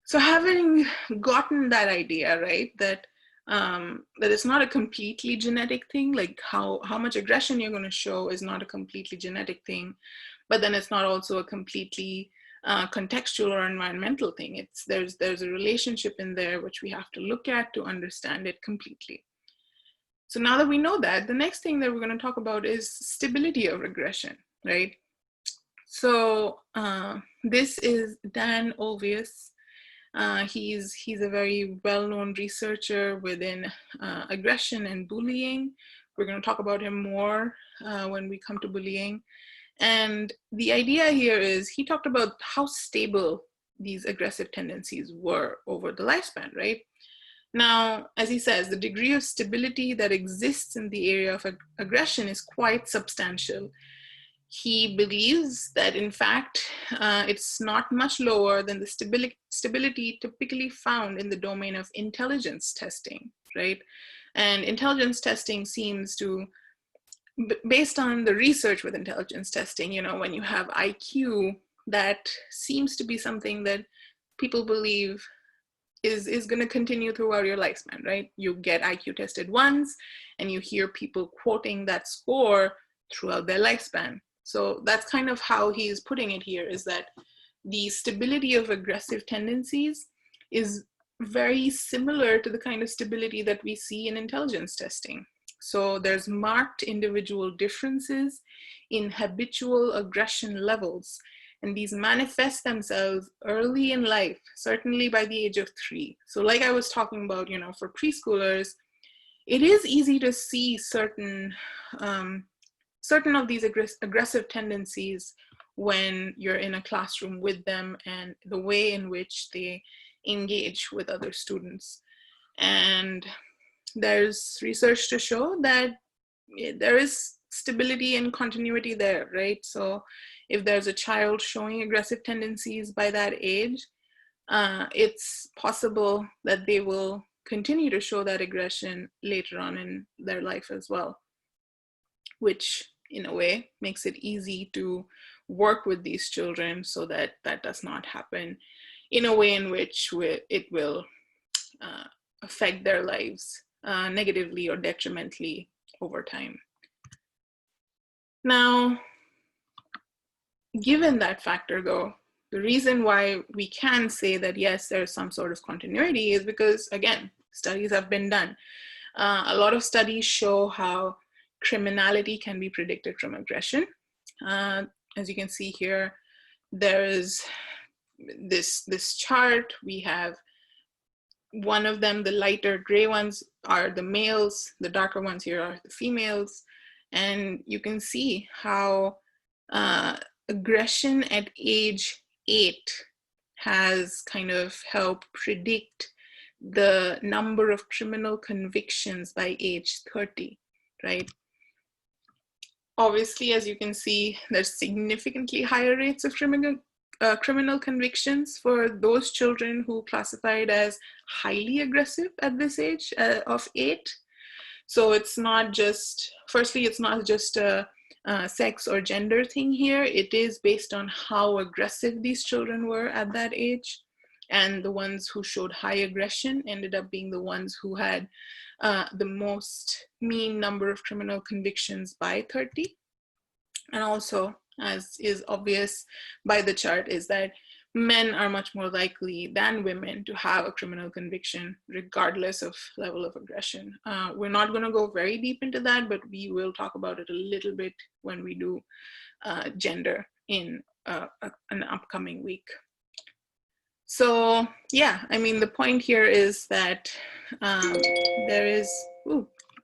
so having gotten that idea, right, that it's not a completely genetic thing, like how much aggression you're going to show is not a completely genetic thing, but then it's not also a completely contextual or environmental thing. There's a relationship in there which we have to look at to understand it completely. So now that we know that, the next thing that we're going to talk about is stability of regression, right? So this is Dan Olvius. He's a very well-known researcher within aggression and bullying. We're going to talk about him more when we come to bullying. And the idea here is he talked about how stable these aggressive tendencies were over the lifespan, right? Now, as he says, the degree of stability that exists in the area of aggression is quite substantial. He believes that, in fact, it's not much lower than the stability typically found in the domain of intelligence testing, right? And intelligence testing seems to based on the research with intelligence testing, you know, when you have IQ, that seems to be something that people believe is going to continue throughout your lifespan, right? You get IQ tested once and you hear people quoting that score throughout their lifespan. So that's kind of how he's putting it here, is that the stability of aggressive tendencies is very similar to the kind of stability that we see in intelligence testing. So there's marked individual differences in habitual aggression levels, and these manifest themselves early in life, certainly by the age of 3. So like I was talking about, you know, for preschoolers, it is easy to see certain of these aggressive tendencies when you're in a classroom with them and the way in which they engage with other students. And there's research to show that there is stability and continuity there, right? So if there's a child showing aggressive tendencies by that age, it's possible that they will continue to show that aggression later on in their life as well, which in a way makes it easy to work with these children so that that does not happen in a way in which it will affect their lives negatively or detrimentally over time. Now, given that factor though, the reason why we can say that yes, there's some sort of continuity is because, again, studies have been done. A lot of studies show how criminality can be predicted from aggression. As you can see here, there is this chart. We have one of them, the lighter gray ones are the males, the darker ones here are the females. And you can see how aggression at age 8 has kind of helped predict the number of criminal convictions by age 30, right? Obviously, as you can see, there's significantly higher rates of criminal convictions for those children who classified as highly aggressive at this age of 8. So it's not just, firstly, it's not just a sex or gender thing here. It is based on how aggressive these children were at that age. And the ones who showed high aggression ended up being the ones who had the most mean number of criminal convictions by 30. And also, as is obvious by the chart, is that men are much more likely than women to have a criminal conviction regardless of level of aggression. We're not going to go very deep into that, but we will talk about it a little bit when we do gender in an upcoming week. So yeah, I mean, the point here is that there is,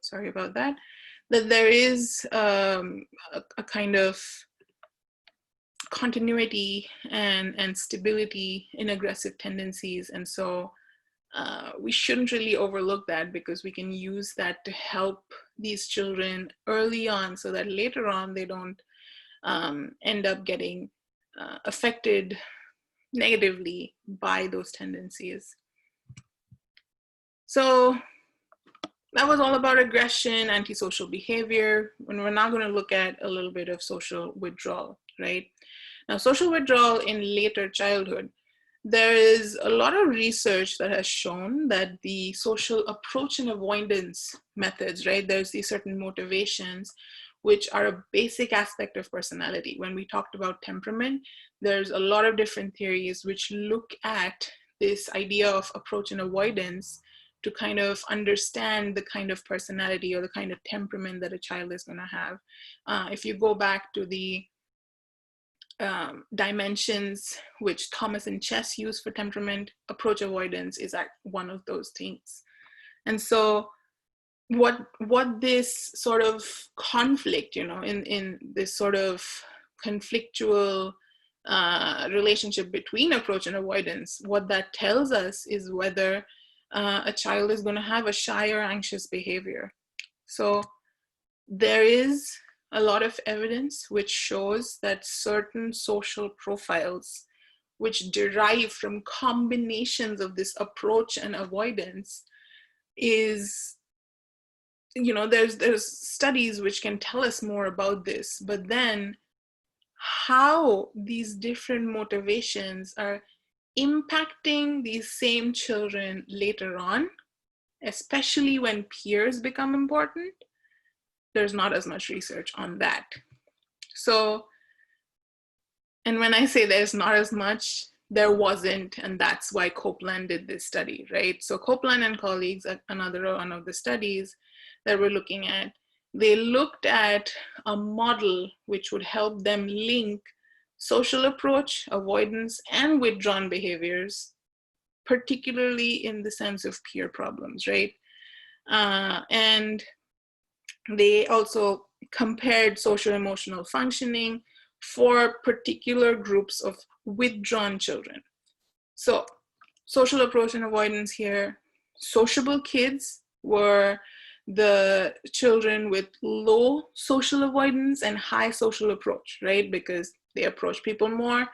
sorry about that, that there is a kind of continuity and stability in aggressive tendencies. And so we shouldn't really overlook that, because we can use that to help these children early on so that later on they don't end up getting affected negatively by those tendencies. So that was all about aggression, antisocial behavior, and we're now going to look at a little bit of social withdrawal, right? Now, social withdrawal in later childhood, there is a lot of research that has shown that the social approach and avoidance methods, right? There's these certain motivations which are a basic aspect of personality. When we talked about temperament, there's a lot of different theories which look at this idea of approach and avoidance to kind of understand the kind of personality or the kind of temperament that a child is going to have. If you go back to the dimensions which Thomas and Chess use for temperament, approach avoidance is one of those things. And so what this sort of conflict, you know, in this sort of conflictual relationship between approach and avoidance, what that tells us is whether a child is going to have a shy or anxious behavior. So there is a lot of evidence which shows that certain social profiles which derive from combinations of this approach and avoidance is there's studies which can tell us more about this, but then how these different motivations are impacting these same children later on, especially when peers become important, there's not as much research on that. So, and when I say there's not as much, there wasn't, and that's why Copeland did this study, right? So Copeland and colleagues, another one of the studies that we're looking at, they looked at a model which would help them link social approach, avoidance, and withdrawn behaviors, particularly in the sense of peer problems, right? And they also compared social emotional functioning for particular groups of withdrawn children. So social approach and avoidance here, sociable kids were the children with low social avoidance and high social approach, right? Because they approach people more,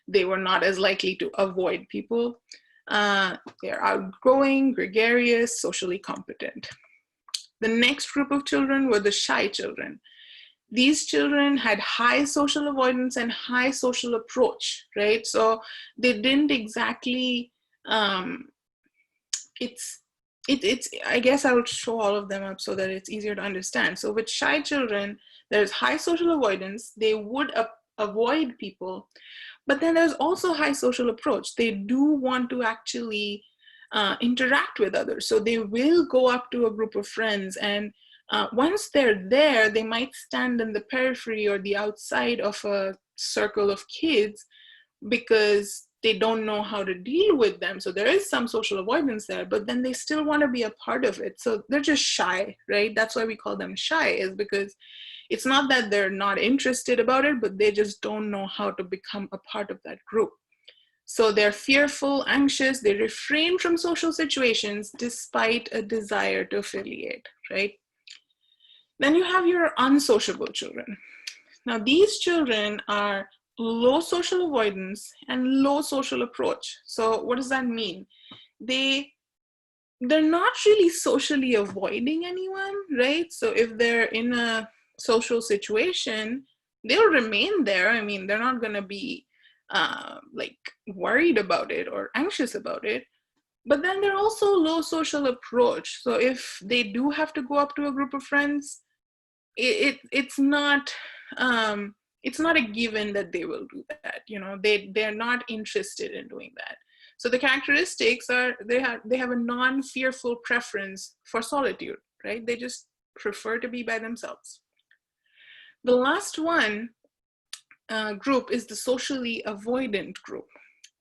they were not as likely to avoid people. They're outgoing, gregarious, socially competent. The next group of children were the shy children. These children had high social avoidance and high social approach, right? So they didn't exactly, I guess I would show all of them up so that it's easier to understand. So with shy children, there's high social avoidance. They would avoid people, but then there's also high social approach. They do want to actually interact with others. So they will go up to a group of friends, and once they're there, they might stand in the periphery or the outside of a circle of kids because they don't know how to deal with them. So there is some social avoidance there, but then they still want to be a part of it. So they're just shy, right? That's why we call them shy, is because it's not that they're not interested about it, but they just don't know how to become a part of that group. So they're fearful, anxious, they refrain from social situations despite a desire to affiliate, right? Then you have your unsociable children. Now these children are low social avoidance and low social approach. So what does that mean? They're not really socially avoiding anyone, right? So if they're in a social situation, they'll remain there. I mean, they're not going to be like worried about it or anxious about it. But then they're also low social approach. So if they do have to go up to a group of friends, it's not a given that they will do that. They're not interested in doing that. So the characteristics are they have a non-fearful preference for solitude, right? They just prefer to be by themselves. The last one group is the socially avoidant group.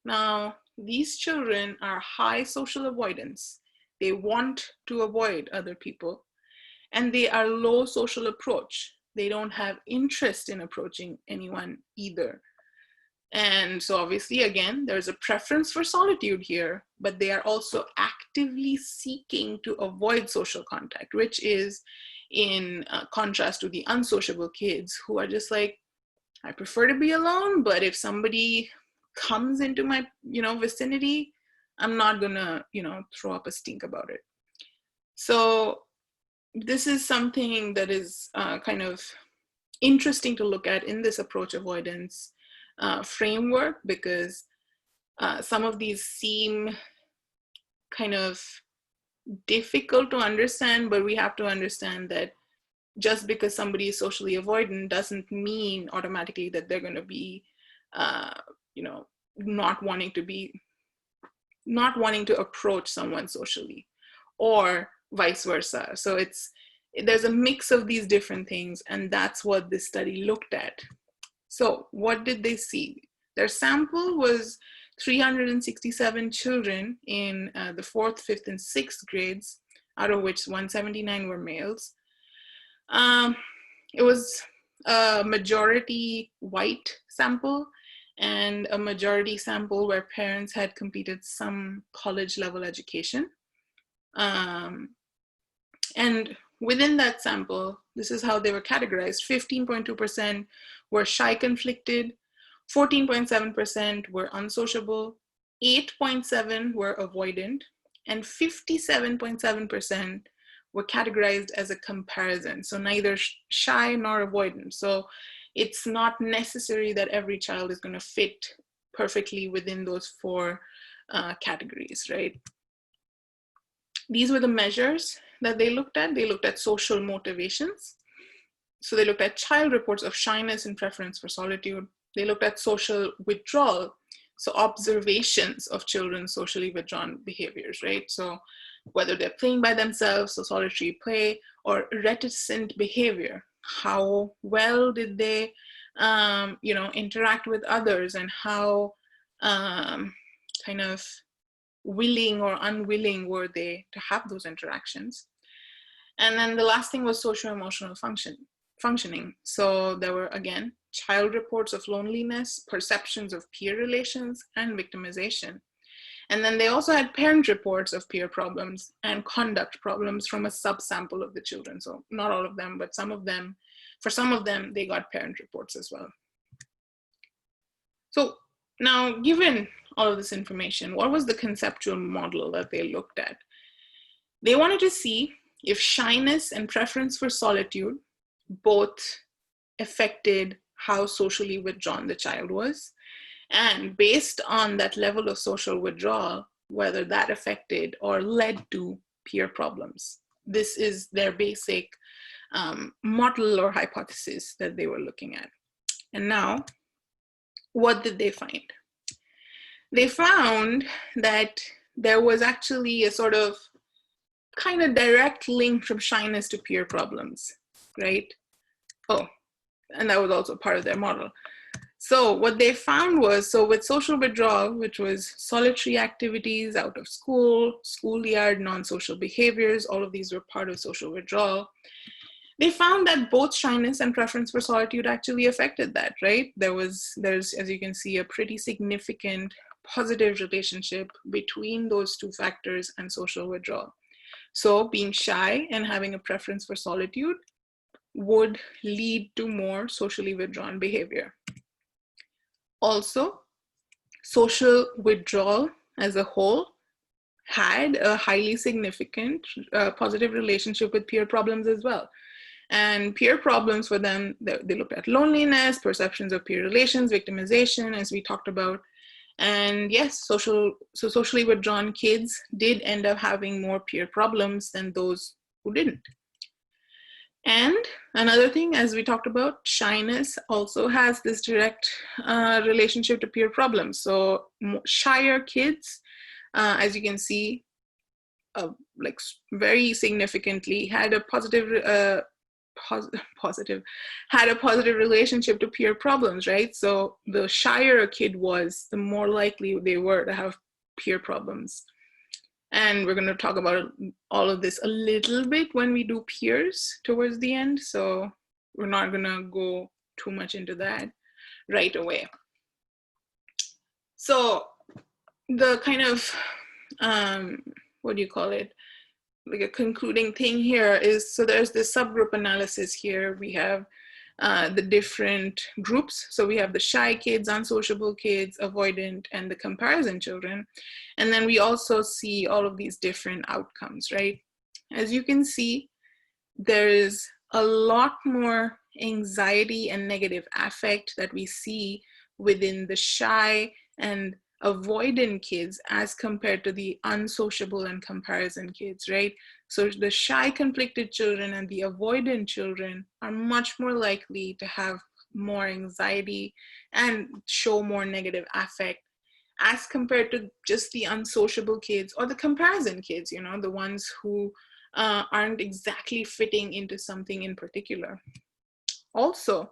Now, these children are high social avoidance. They want to avoid other people, and they are low social approach. They don't have interest in approaching anyone either. And so obviously, again, there's a preference for solitude here, but they are also actively seeking to avoid social contact, which is in contrast to the unsociable kids who are just like, I prefer to be alone, but if somebody comes into my, vicinity, I'm not gonna, throw up a stink about it. So this is something that is kind of interesting to look at in this approach avoidance framework, because some of these seem kind of difficult to understand, but we have to understand that just because somebody is socially avoidant doesn't mean automatically that they're going to be, not wanting to approach someone socially, or vice versa. So there's a mix of these different things, and that's what this study looked at. So what did they see? Their sample was 367 children in the 4th, 5th, and 6th grades, out of which 179 were males. It was a majority white sample and a majority sample where parents had completed some college level education. And within that sample, this is how they were categorized. 15.2% were shy conflicted, 14.7% were unsociable, 8.7% were avoidant, and 57.7% were categorized as a comparison. So neither shy nor avoidant. So it's not necessary that every child is going to fit perfectly within those four categories, right? These were the measures that they looked at. They looked at social motivations. So they looked at child reports of shyness and preference for solitude. They looked at social withdrawal, so observations of children's socially withdrawn behaviors, right? So whether they're playing by themselves, so solitary play, or reticent behavior, how well did they, interact with others, and how kind of willing or unwilling were they to have those interactions. And then the last thing was socio-emotional functioning. So there were, again, child reports of loneliness, perceptions of peer relations, and victimization. And then they also had parent reports of peer problems and conduct problems from a subsample of the children. So not all of them, but some of them, for some of them, they got parent reports as well. So now, given all of this information, what was the conceptual model that they looked at? They wanted to see if shyness and preference for solitude both affected how socially withdrawn the child was, and based on that level of social withdrawal, whether that affected or led to peer problems. This is their basic model or hypothesis that they were looking at. And now, what did they find? They found that there was actually a sort of kind of direct link from shyness to peer problems, right? Oh, and that was also part of their model. So what they found was, so with social withdrawal, which was solitary activities, out of school, schoolyard, non-social behaviors, all of these were part of social withdrawal. They found that both shyness and preference for solitude actually affected that, right? There's, as you can see, a pretty significant positive relationship between those two factors and social withdrawal. So being shy and having a preference for solitude would lead to more socially withdrawn behavior. Also, social withdrawal as a whole had a highly significant positive relationship with peer problems as well. And peer problems for them, they looked at loneliness, perceptions of peer relations, victimization, as we talked about. And yes, socially withdrawn kids did end up having more peer problems than those who didn't. And another thing, as we talked about, shyness also has this direct relationship to peer problems. So shyer kids, as you can see, like very significantly had a positive relationship to peer problems, right? So the shyer a kid was, the more likely they were to have peer problems. And we're going to talk about all of this a little bit when we do peers towards the end. So we're not going to go too much into that right away. So the kind of, what do you call it? Like a concluding thing here is, so there's this subgroup analysis here. We have the different groups. So we have the shy kids, unsociable kids, avoidant, and the comparison children. And then we also see all of these different outcomes, right? As you can see, there is a lot more anxiety and negative affect that we see within the shy and avoidant kids as compared to the unsociable and comparison kids, right? So the shy, conflicted children and the avoidant children are much more likely to have more anxiety and show more negative affect as compared to just the unsociable kids or the comparison kids, you know, the ones who aren't exactly fitting into something in particular. Also,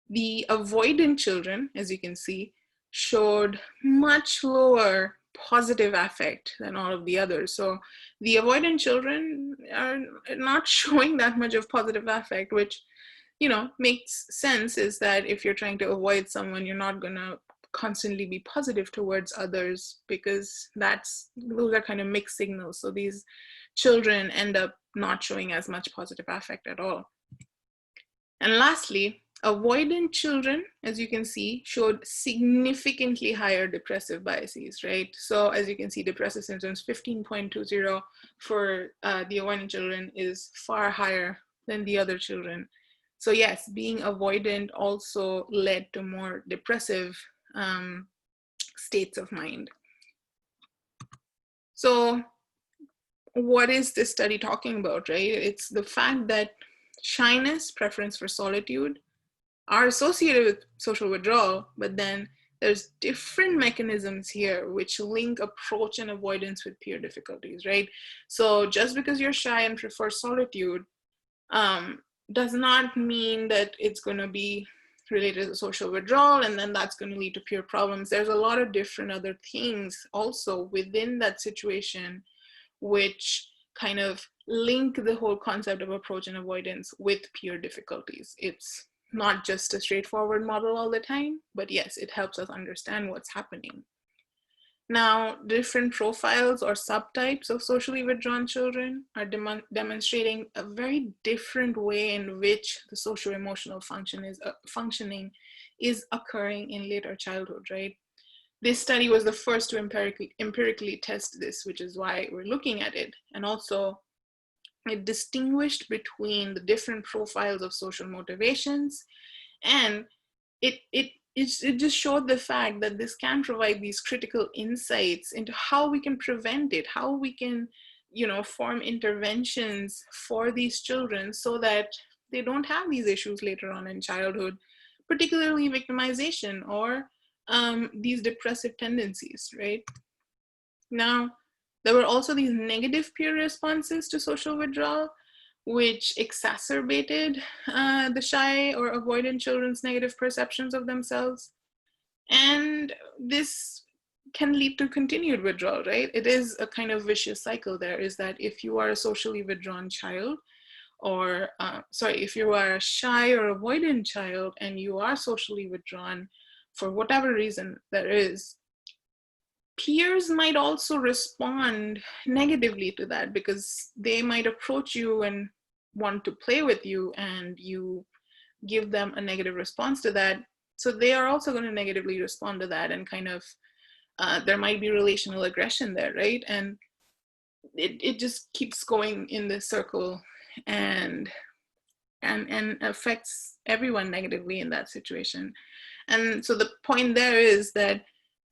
the avoidant children, as you can see, showed much lower positive affect than all of the others. So the avoidant children are not showing that much of positive affect, which, you know, makes sense, is that if you're trying to avoid someone, you're not going to constantly be positive towards others, because those are kind of mixed signals. So these children end up not showing as much positive affect at all. And lastly, Avoidant children, as you can see, showed significantly higher depressive biases, right? So as you can see, depressive symptoms 15.20 for the avoidant children is far higher than the other children. So yes, being avoidant also led to more depressive states of mind. So what is this study talking about, right? It's the fact that shyness, preference for solitude, are associated with social withdrawal, but then there's different mechanisms here which link approach and avoidance with peer difficulties, right? So just because you're shy and prefer solitude does not mean that it's going to be related to social withdrawal, and then that's going to lead to peer problems. There's a lot of different other things also within that situation which kind of link the whole concept of approach and avoidance with peer difficulties. It's not just a straightforward model all the time, but yes, it helps us understand what's happening. Now, different profiles or subtypes of socially withdrawn children are demonstrating a very different way in which the socio-emotional functioning is occurring in later childhood, right? This study was the first to empirically test this, which is why we're looking at it. And also, it distinguished between the different profiles of social motivations, and it just showed the fact that this can provide these critical insights into how we can prevent it, how we can, form interventions for these children so that they don't have these issues later on in childhood, particularly victimization or these depressive tendencies, right? Now, there were also these negative peer responses to social withdrawal, which exacerbated the shy or avoidant children's negative perceptions of themselves. And this can lead to continued withdrawal, right? It is a kind of vicious cycle there, is that if you are a socially withdrawn child, or if you are a shy or avoidant child and you are socially withdrawn for whatever reason there is, peers might also respond negatively to that because they might approach you and want to play with you, and you give them a negative response to that. So they are also going to negatively respond to that, and kind of there might be relational aggression there, right? And it just keeps going in this circle and affects everyone negatively in that situation. And so the point there is that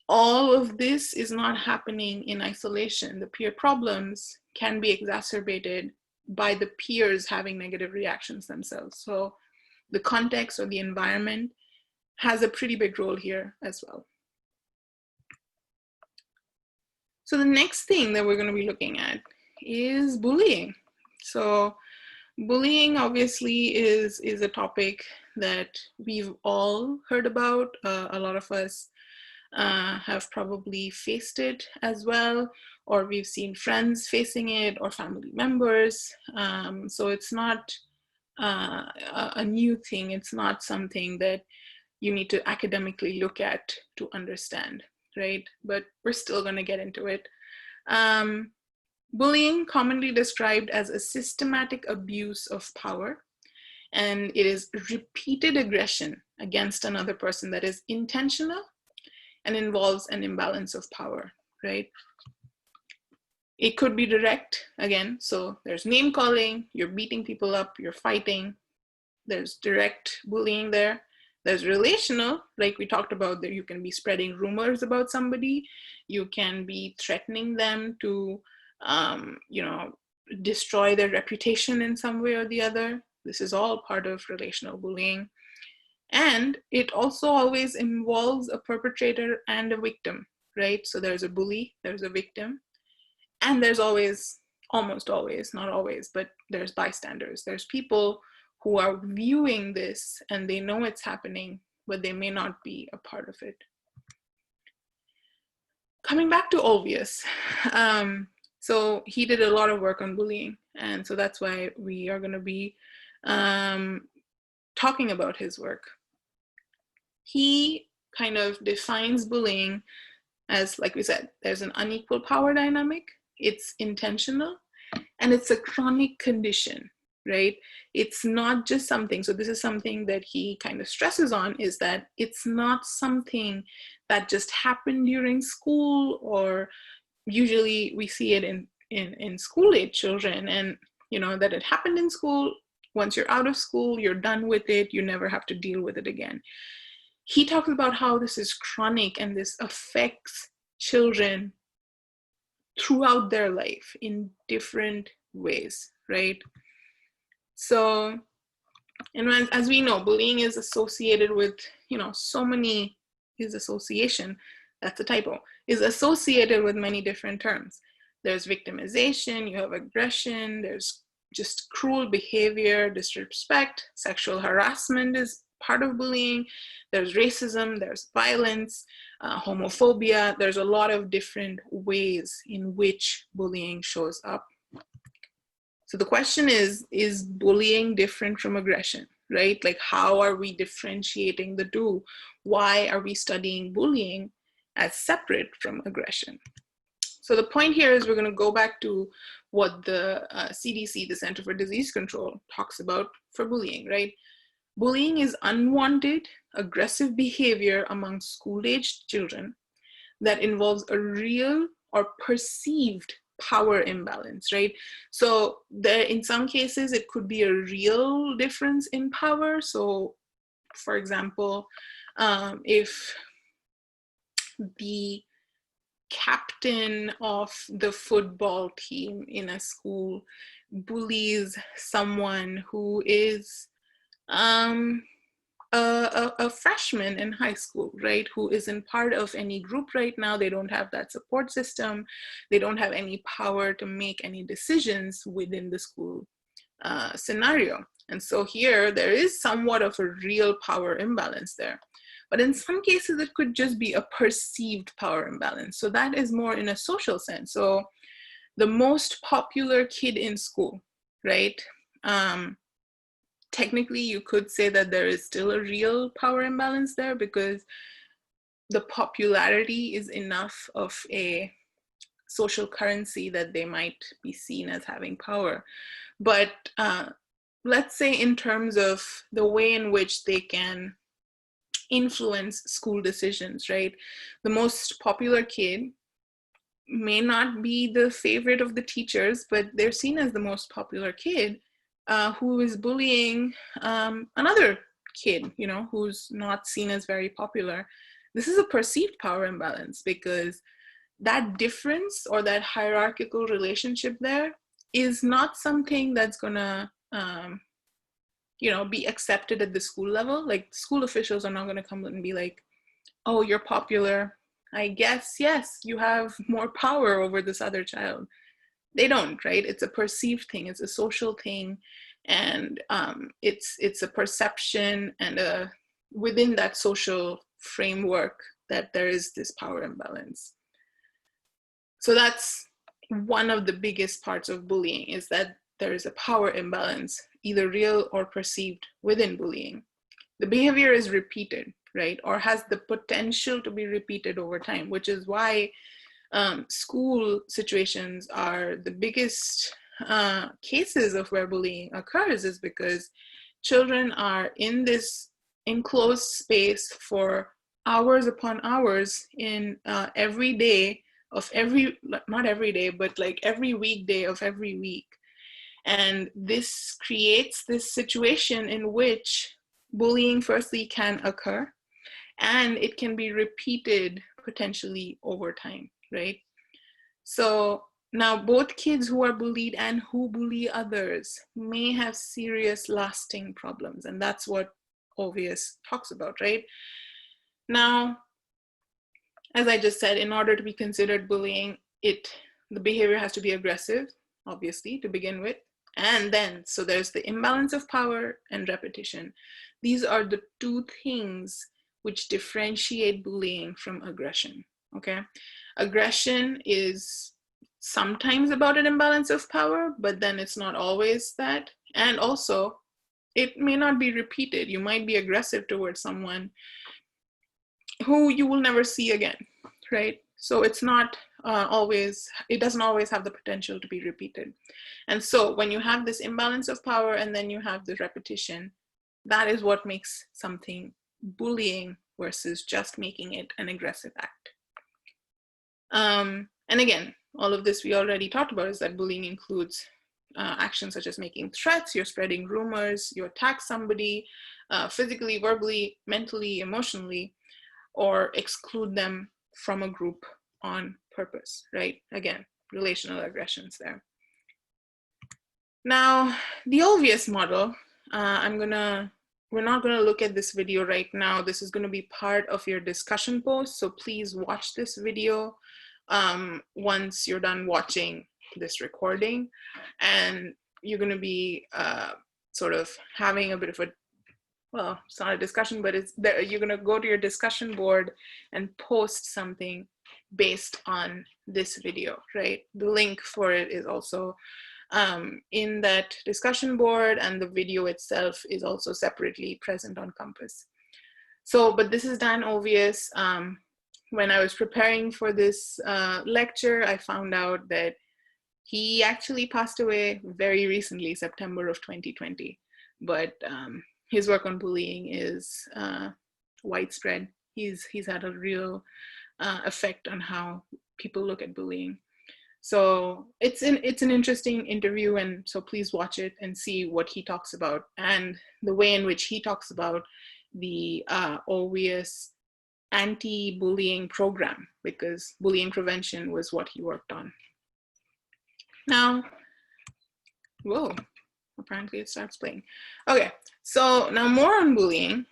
all of this is not happening in isolation. The peer problems can be exacerbated by the peers having negative reactions themselves. So the context or the environment has a pretty big role here as well. So the next thing that we're going to be looking at is bullying. So bullying obviously is a topic that we've all heard about. A lot of us have probably faced it as well, or we've seen friends facing it or family members. So it's not a new thing. It's not something that you need to academically look at to understand, right? But we're still going to get into it. Bullying, commonly described as a systematic abuse of power, and it is repeated aggression against another person that is intentional and involves an imbalance of power, right? It could be direct, again, so there's name calling, you're beating people up, you're fighting. There's direct bullying there. There's relational, like we talked about, that you can be spreading rumors about somebody, you can be threatening them to, destroy their reputation in some way or the other. This is all part of relational bullying. And it also always involves a perpetrator and a victim, right? So there's a bully, there's a victim, and there's always, almost always, not always, but there's bystanders. There's people who are viewing this and they know it's happening, but they may not be a part of it. Coming back to Olvius, so he did a lot of work on bullying, and so that's why we are going to be talking about his work. He kind of defines bullying as, like we said, there's an unequal power dynamic, it's intentional, and it's a chronic condition. right? It's not just something, so this is something that he kind of stresses on, is that it's not something that just happened during school, or usually we see it in school age children, and that it happened in school. Once you're out of school, you're done with it, you never have to deal with it again. He talks about how this is chronic and this affects children throughout their life in different ways, right? So, and as we know, bullying is associated with, so many, is association, that's a typo, is associated with many different terms. There's victimization, you have aggression, there's just cruel behavior, disrespect, sexual harassment is part of bullying, there's racism, there's violence, homophobia. There's a lot of different ways in which bullying shows up. So the question is bullying different from aggression, right? Like, how are we differentiating the two? Why are we studying bullying as separate from aggression? So the point here is we're going to go back to what the CDC, the Center for Disease Control, talks about for bullying, right? Bullying is unwanted, aggressive behavior among school-aged children that involves a real or perceived power imbalance, right? So there, in some cases, it could be a real difference in power. So, for example, if the captain of the football team in a school bullies someone who is a freshman in high school, right, who isn't part of any group right now, they don't have that support system, they don't have any power to make any decisions within the school scenario. And so here there is somewhat of a real power imbalance there. But in some cases, it could just be a perceived power imbalance. So that is more in a social sense. So the most popular kid in school, right? Technically, you could say that there is still a real power imbalance there, because the popularity is enough of a social currency that they might be seen as having power. But let's say in terms of the way in which they can influence school decisions, right? The most popular kid may not be the favorite of the teachers, but they're seen as the most popular kid who is bullying another kid, who's not seen as very popular. This is a perceived power imbalance, because that difference or that hierarchical relationship there is not something that's gonna be accepted at the school level. Like, school officials are not going to come and be like, oh, you're popular, I guess, yes, you have more power over this other child. They don't, right? It's a perceived thing, it's a social thing, and it's a perception, and within that social framework that there is this power imbalance. So that's one of the biggest parts of bullying, is that there is a power imbalance, either real or perceived, within bullying. The behavior is repeated, right? Or has the potential to be repeated over time, which is why school situations are the biggest cases of where bullying occurs, is because children are in this enclosed space for hours upon hours in every day of every, not every day, but like every weekday of every week. And this creates this situation in which bullying firstly can occur, and it can be repeated potentially over time, right? So now both kids who are bullied and who bully others may have serious lasting problems. And that's what Ovius talks about, right? Now, as I just said, in order to be considered bullying, the behavior has to be aggressive, obviously, to begin with. And then, so there's the imbalance of power and repetition. These are the two things which differentiate bullying from aggression, okay? Aggression is sometimes about an imbalance of power, but then it's not always that. And also, it may not be repeated. You might be aggressive towards someone who you will never see again, right? So it's not it doesn't always have the potential to be repeated. And so when you have this imbalance of power and then you have the repetition, that is what makes something bullying versus just making it an aggressive act. And again, all of this we already talked about, is that bullying includes actions such as making threats, you're spreading rumors, you attack somebody physically, verbally, mentally, emotionally, or exclude them from a group on purpose, right? Again, relational aggressions there. Now, the obvious model, we're not gonna look at this video right now. This is gonna be part of your discussion post, so please watch this video once you're done watching this recording, and you're gonna be sort of having a bit of a, well, it's not a discussion, but it's there. You're gonna go to your discussion board and post something based on this video, right? The link for it is also in that discussion board, and the video itself is also separately present on Compass. So, but this is Dan Obvious. When I was preparing for this lecture, I found out that he actually passed away very recently, September of 2020. But his work on bullying is widespread. He's had a real effect on how people look at bullying. So it's an interesting interview, and so please watch it and see what he talks about and the way in which he talks about the obvious anti-bullying program, because bullying prevention was what he worked on. Now, whoa, apparently it starts playing. Okay, so now more on bullying.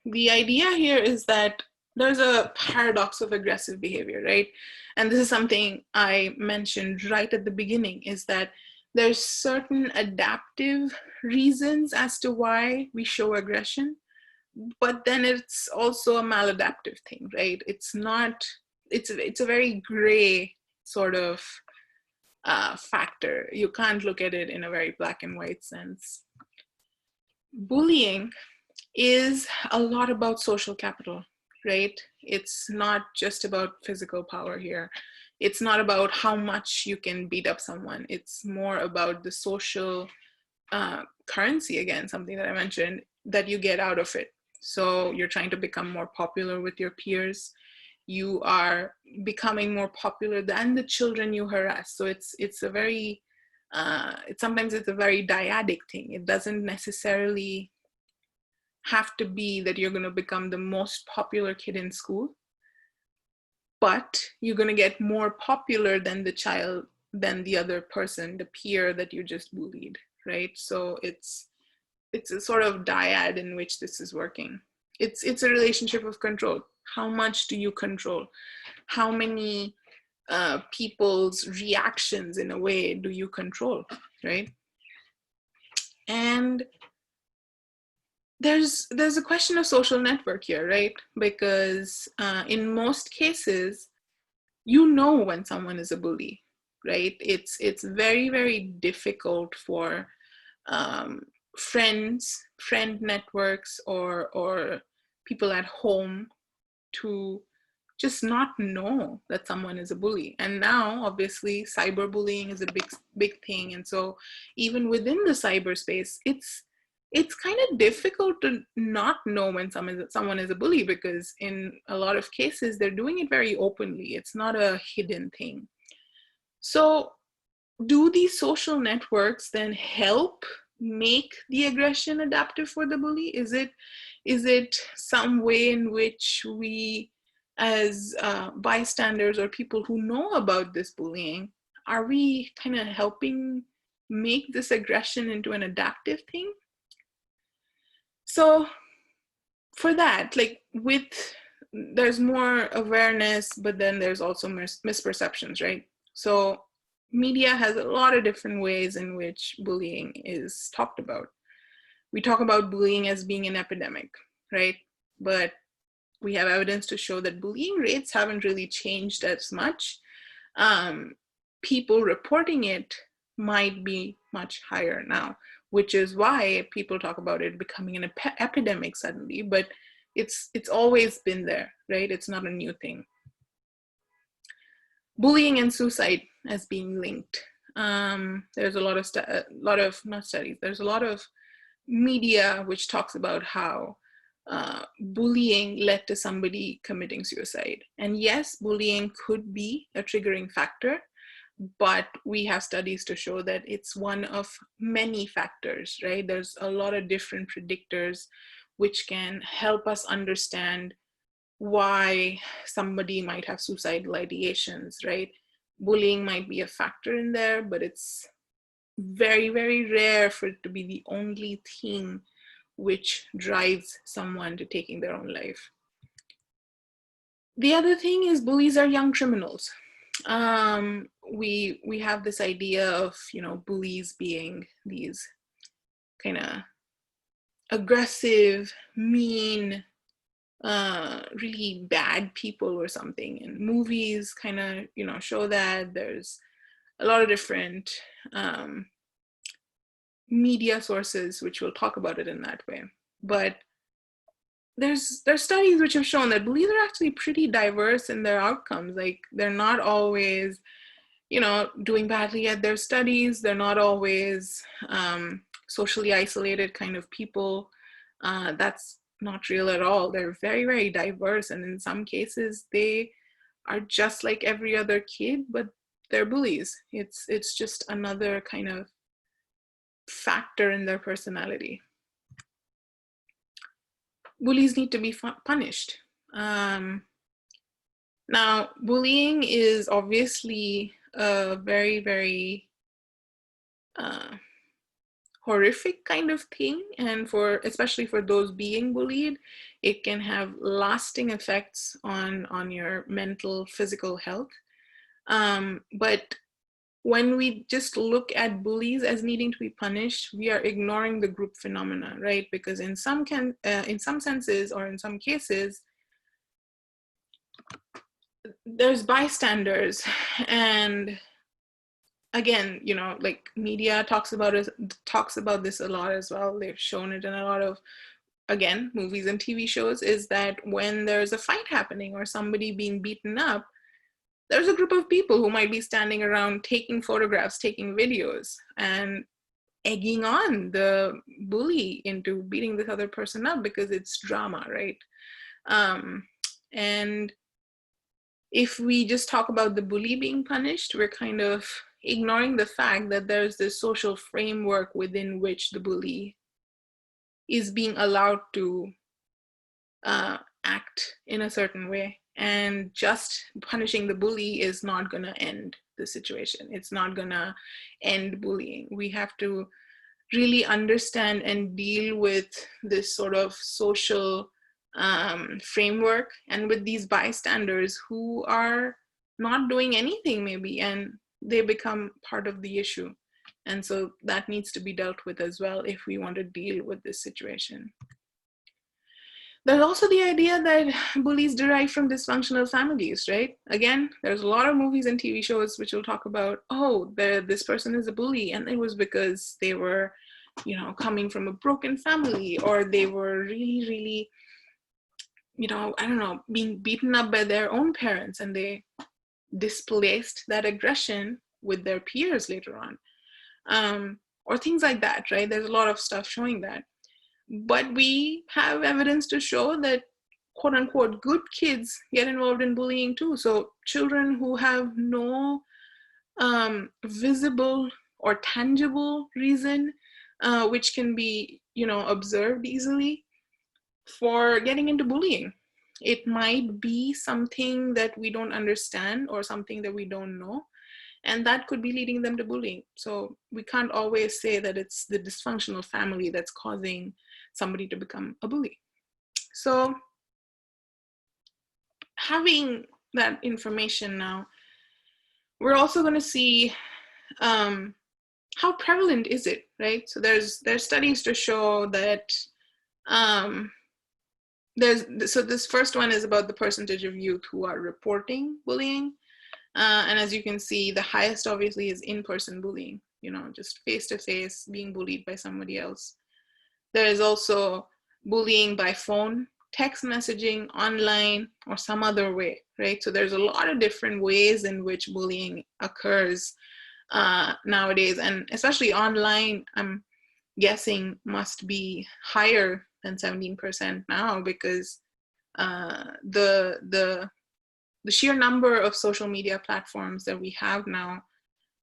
The idea here is that there's a paradox of aggressive behavior, right? And this is something I mentioned right at the beginning, is that there's certain adaptive reasons as to why we show aggression, but then it's also a maladaptive thing, right? It's a very gray sort of factor. You can't look at it in a very black and white sense. Bullying is a lot about social capital, right? It's not just about physical power here. It's not about how much you can beat up someone. It's more about the social currency, again, something that I mentioned, that you get out of it. So you're trying to become more popular with your peers. You are becoming more popular than the children you harass. So it's a very, sometimes it's a very dyadic thing. It doesn't necessarily have to be that you're going to become the most popular kid in school, but you're going to get more popular than the child, than the other person, the peer that you just bullied, right? So it's a sort of dyad in which this is working. It's a relationship of control. How much do you control? How many people's reactions, in a way, do you control, right? And there's a question of social network here, right? Because in most cases, you know when someone is a bully, right? It's very, very difficult for friend networks or people at home to just not know that someone is a bully. And now, obviously, cyberbullying is a big thing. And so even within the cyberspace, it's kind of difficult to not know when someone is a bully, because in a lot of cases, they're doing it very openly. It's not a hidden thing. So do these social networks then help make the aggression adaptive for the bully? Is it some way in which we, as bystanders or people who know about this bullying, are we kind of helping make this aggression into an adaptive thing? So for that, like there's more awareness, but then there's also misperceptions, right? So media has a lot of different ways in which bullying is talked about. We talk about bullying as being an epidemic, right? But we have evidence to show that bullying rates haven't really changed as much. People reporting it might be much higher now, which is why people talk about it becoming an epidemic suddenly, but it's always been there, right? It's not a new thing. bullying and suicide as being linked. There's a lot of not studies. There's a lot of media which talks about how bullying led to somebody committing suicide. And yes, bullying could be a triggering factor, but we have studies to show that it's one of many factors, right? There's a lot of different predictors which can help us understand why somebody might have suicidal ideations, right? Bullying might be a factor in there, but it's very, very rare for it to be the only thing which drives someone to taking their own life. The other thing is bullies are young criminals. We have this idea of, bullies being these kind of aggressive, mean, really bad people or something. And movies kind of, show that. There's a lot of different media sources which will talk about it in that way. But there's studies which have shown that bullies are actually pretty diverse in their outcomes. Like, they're not always, doing badly at their studies. They're not always socially isolated kind of people. That's not real at all. They're very, very diverse. And in some cases, they are just like every other kid, but they're bullies. It's just another kind of factor in their personality. Bullies need to be punished. Now, bullying is obviously a very, very horrific kind of thing, and especially for those being bullied, it can have lasting effects on your mental, physical health. But when we just look at bullies as needing to be punished, we are ignoring the group phenomena, right? Because in some senses or in some cases, there's bystanders. And again, like, media talks about this a lot as well. They've shown it in a lot of, again, movies and TV shows, is that when there's a fight happening or somebody being beaten up, there's a group of people who might be standing around taking photographs, taking videos, and egging on the bully into beating this other person up because it's drama, right? And if we just talk about the bully being punished, we're kind of ignoring the fact that there's this social framework within which the bully is being allowed to act in a certain way. And just punishing the bully is not going to end the situation. It's not going to end bullying. We have to really understand and deal with this sort of social framework and with these bystanders who are not doing anything maybe, and they become part of the issue. And so that needs to be dealt with as well if we want to deal with this situation. There's also the idea that bullies derive from dysfunctional families, right? Again, there's a lot of movies and TV shows which will talk about, this person is a bully, and it was because they were, coming from a broken family, or they were really, really, being beaten up by their own parents, and they displaced that aggression with their peers later on, or things like that, right? There's a lot of stuff showing that. But we have evidence to show that, quote unquote, good kids get involved in bullying too. So children who have no visible or tangible reason, which can be, observed easily, for getting into bullying. It might be something that we don't understand or something that we don't know, and that could be leading them to bullying. So we can't always say that it's the dysfunctional family that's causing somebody to become a bully. So having that information now, we're also going to see how prevalent is it, right? So there's studies to show that so this first one is about the percentage of youth who are reporting bullying. And as you can see, the highest obviously is in-person bullying, just face-to-face being bullied by somebody else. There is also bullying by phone, text messaging, online, or some other way, right? So there's a lot of different ways in which bullying occurs nowadays, and especially online, I'm guessing must be higher than 17% now, because the sheer number of social media platforms that we have now,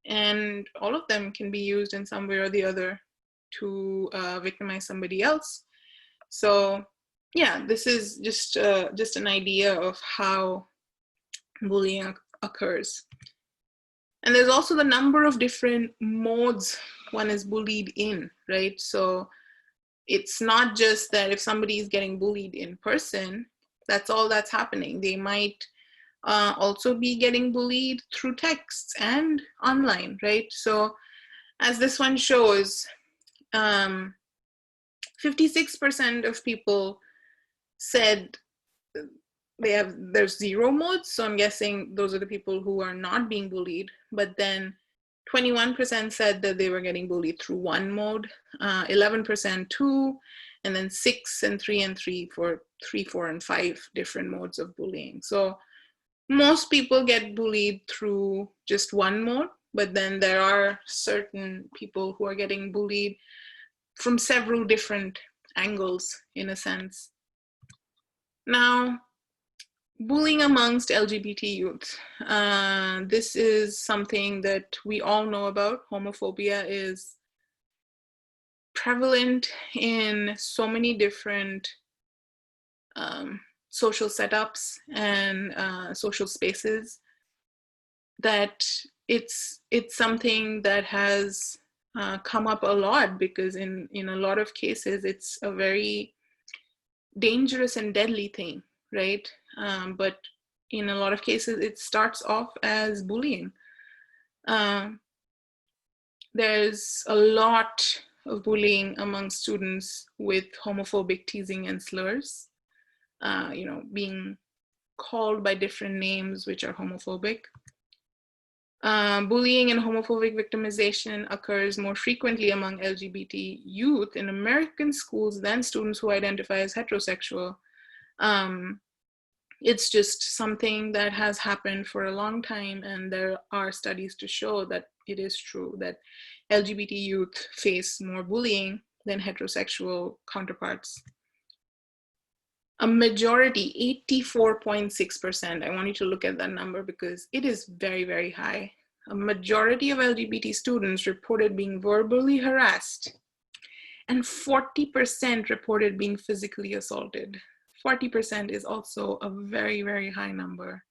and all of them can be used in some way or the other to victimize somebody else. So yeah, this is just an idea of how bullying occurs. And there's also the number of different modes one is bullied in, right? So it's not just that if somebody is getting bullied in person, that's all that's happening. They might also be getting bullied through texts and online, right? So as this one shows, 56% of people said there's 0 modes. So I'm guessing those are the people who are not being bullied. But then 21% said that they were getting bullied through 1 mode, 11% 2, and then 6 and 3 and 3 for 3, 4, and 5 different modes of bullying. So most people get bullied through just 1 mode, but then there are certain people who are getting bullied from several different angles, in a sense. Now, bullying amongst LGBT youth. This is something that we all know about. Homophobia is prevalent in so many different social setups and social spaces that it's something that has come up a lot, because in a lot of cases it's a very dangerous and deadly thing, right? But in a lot of cases it starts off as bullying. There's a lot of bullying among students with homophobic teasing and slurs, being called by different names which are homophobic. Bullying and homophobic victimization occurs more frequently among LGBT youth in American schools than students who identify as heterosexual. It's just something that has happened for a long time, and there are studies to show that it is true that LGBT youth face more bullying than heterosexual counterparts. A majority, 84.6%, I want you to look at that number because it is very, very high. A majority of LGBT students reported being verbally harassed, and 40% reported being physically assaulted. 40% is also a very, very high number.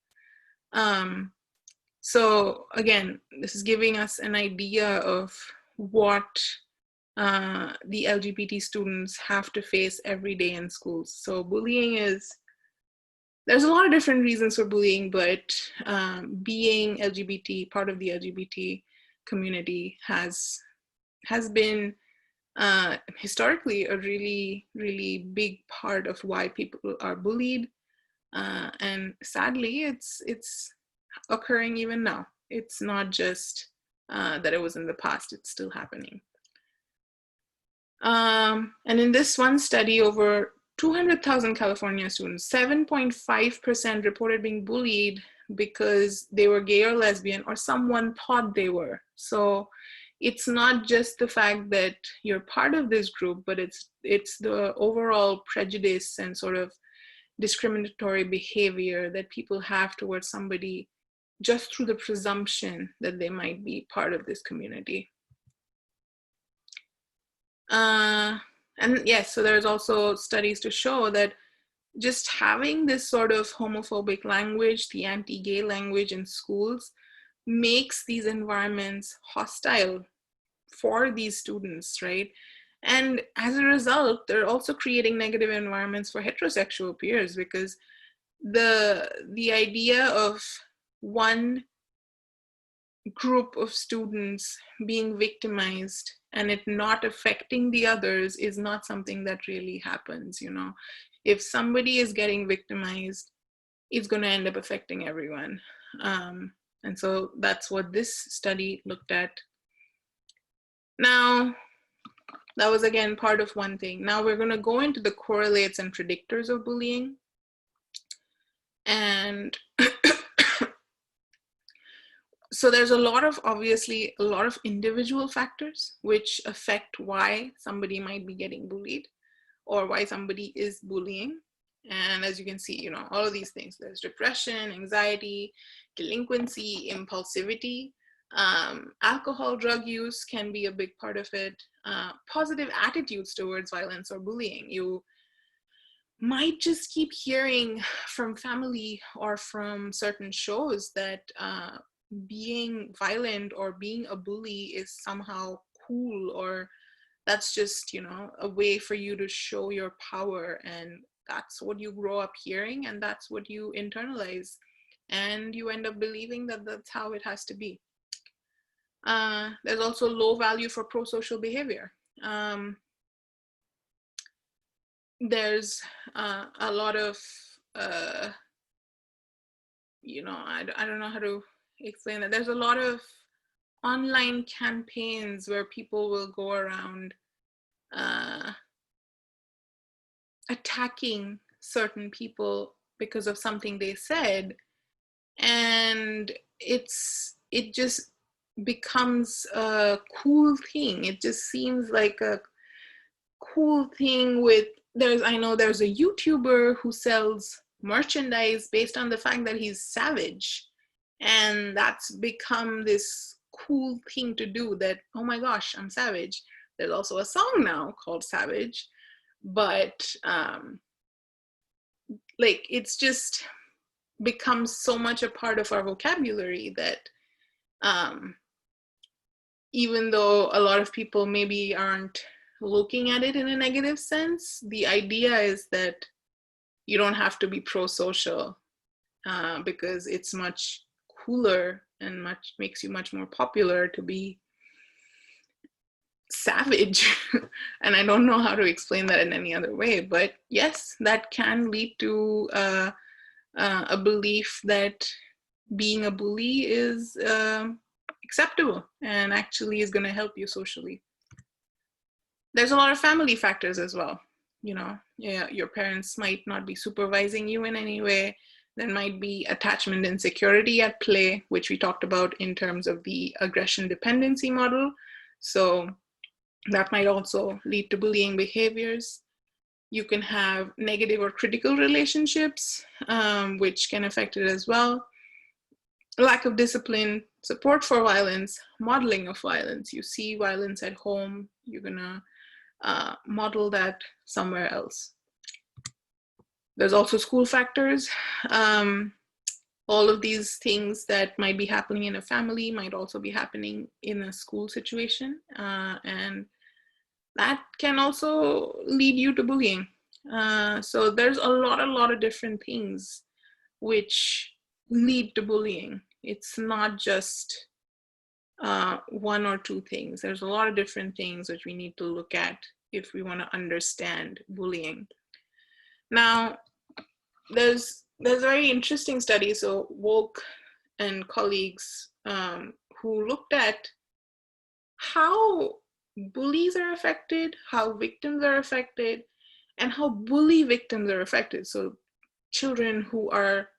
So again, this is giving us an idea of what the LGBT students have to face every day in schools. So bullying there's a lot of different reasons for bullying, but being LGBT, part of the LGBT community has been historically a really, really big part of why people are bullied. And sadly, it's occurring even now. It's not just that it was in the past, it's still happening. And in this one study, over 200,000 California students, 7.5% reported being bullied because they were gay or lesbian, or someone thought they were. So it's not just the fact that you're part of this group, but it's the overall prejudice and sort of discriminatory behavior that people have towards somebody just through the presumption that they might be part of this community. And yes, so there's also studies to show that just having this sort of homophobic language, the anti-gay language in schools, makes these environments hostile for these students, right? And as a result, they're also creating negative environments for heterosexual peers, because the idea of one group of students being victimized and it not affecting the others is not something that really happens. If somebody is getting victimized, it's going to end up affecting everyone. And so that's what this study looked at. Now, that was again part of one thing. Now we're going to go into the correlates and predictors of bullying. And so there's obviously a lot of individual factors which affect why somebody might be getting bullied or why somebody is bullying. And as you can see, all of these things, there's depression, anxiety, delinquency, impulsivity, alcohol, drug use can be a big part of it, positive attitudes towards violence or bullying. You might just keep hearing from family or from certain shows that being violent or being a bully is somehow cool, or that's just, a way for you to show your power. And that's what you grow up hearing, and that's what you internalize. And you end up believing that that's how it has to be. There's also low value for pro-social behavior. There's a lot of, I don't know how to explain that. There's a lot of online campaigns where people will go around attacking certain people because of something they said, and it just becomes a cool thing. It just seems like a cool thing. I know there's a YouTuber who sells merchandise based on the fact that he's savage, and that's become this cool thing to do, that, oh my gosh, I'm savage. There's also a song now called Savage, but it's just becomes so much a part of our vocabulary that even though a lot of people maybe aren't looking at it in a negative sense, the idea is that you don't have to be pro-social because it's much cooler and makes you much more popular to be savage. And I don't know how to explain that in any other way, but yes, that can lead to a belief that being a bully is acceptable and actually is going to help you socially. There's a lot of family factors as well. Your parents might not be supervising you in any way. There might be attachment insecurity at play, which we talked about in terms of the aggression dependency model. So that might also lead to bullying behaviors. You can have negative or critical relationships, which can affect it as well. Lack of discipline, support for violence, modeling of violence. You see violence at home, you're gonna model that somewhere else. There's also school factors. All of these things that might be happening in a family might also be happening in a school situation. And that can also lead you to bullying. So there's a lot of different things which lead to bullying. It's not just one or two things. There's a lot of different things which we need to look at if we want to understand bullying. Now, there's a very interesting study. So Woke and colleagues who looked at how bullies are affected, how victims are affected, and how bully victims are affected. So children who are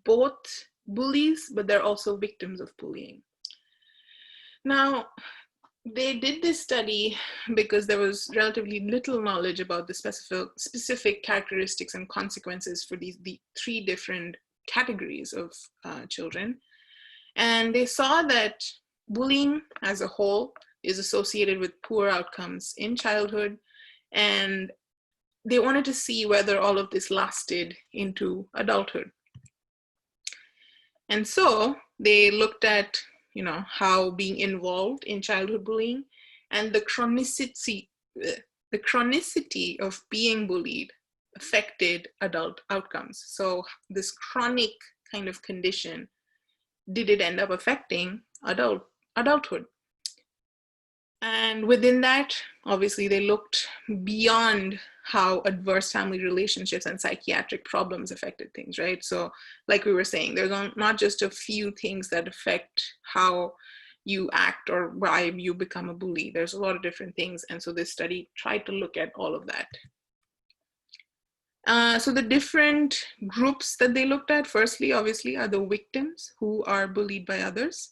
both bullies, but they're also victims of bullying. Now, they did this study because there was relatively little knowledge about the specific characteristics and consequences for the three different categories of children. And they saw that bullying as a whole is associated with poor outcomes in childhood. And they wanted to see whether all of this lasted into adulthood. And so they looked at how being involved in childhood bullying and the chronicity of being bullied affected adult outcomes. So this chronic kind of condition, did it end up affecting adulthood? And within that, obviously, they looked beyond how adverse family relationships and psychiatric problems affected things, right? So like we were saying, there's not just a few things that affect how you act or why you become a bully. There's a lot of different things. And so this study tried to look at all of that. So the different groups that they looked at, firstly, obviously, are the victims who are bullied by others.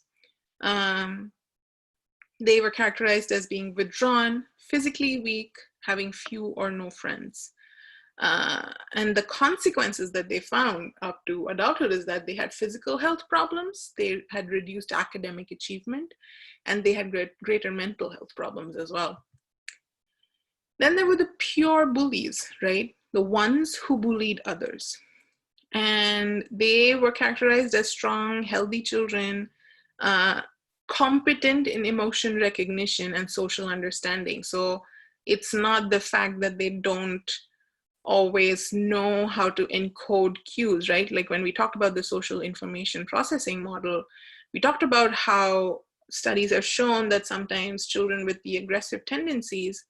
They were characterized as being withdrawn, physically weak, having few or no friends. And the consequences that they found up to adulthood is that they had physical health problems, they had reduced academic achievement, and they had greater mental health problems as well. Then there were the pure bullies, right? The ones who bullied others. And they were characterized as strong, healthy children, competent in emotion recognition and social understanding. So it's not the fact that they don't always know how to encode cues, right? Like when we talked about the social information processing model, we talked about how studies have shown that sometimes children with the aggressive tendencies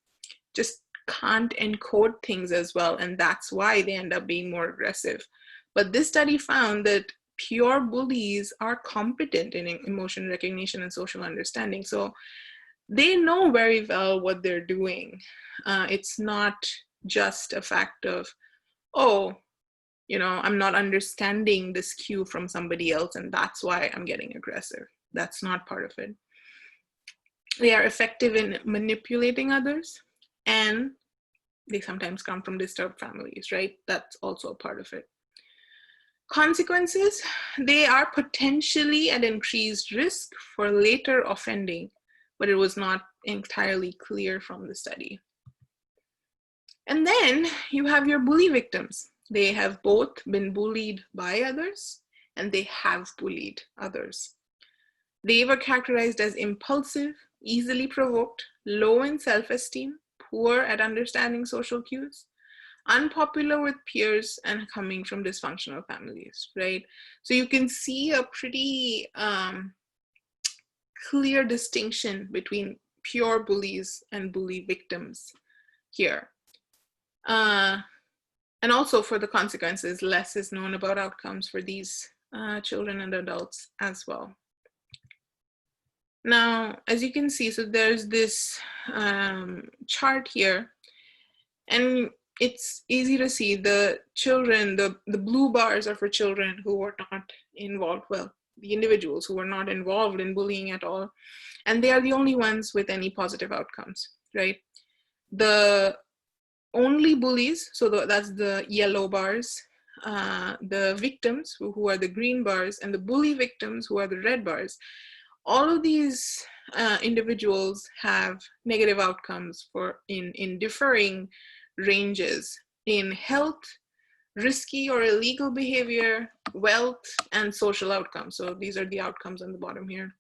just can't encode things as well, and that's why they end up being more aggressive. But this study found that pure bullies are competent in emotion recognition and social understanding. So they know very well what they're doing. It's not just a fact of, oh, you know, I'm not understanding this cue from somebody else and that's why I'm getting aggressive. That's not part of it. They are effective in manipulating others, and they sometimes come from disturbed families, right? That's also a part of it. Consequences, they are potentially at increased risk for later offending, but it was not entirely clear from the study. And then you have your bully victims. They have both been bullied by others and they have bullied others. They were characterized as impulsive, easily provoked, low in self-esteem, poor at understanding social cues, unpopular with peers, and coming from dysfunctional families, right? So you can see a pretty clear distinction between pure bullies and bully victims here. And also for the consequences, less is known about outcomes for these children and adults as well. Now, as you can see, so there's this chart here, and it's easy to see the children, the blue bars are for children who were not involved, well, the individuals who were not involved in bullying at all, and they are the only ones with any positive outcomes, right? The only bullies, so that's the yellow bars, the victims, who are the green bars, and the bully victims, who are the red bars. All of these individuals have negative outcomes in differing ranges in health, risky or illegal behavior, wealth, and social outcomes. So these are the outcomes on the bottom here.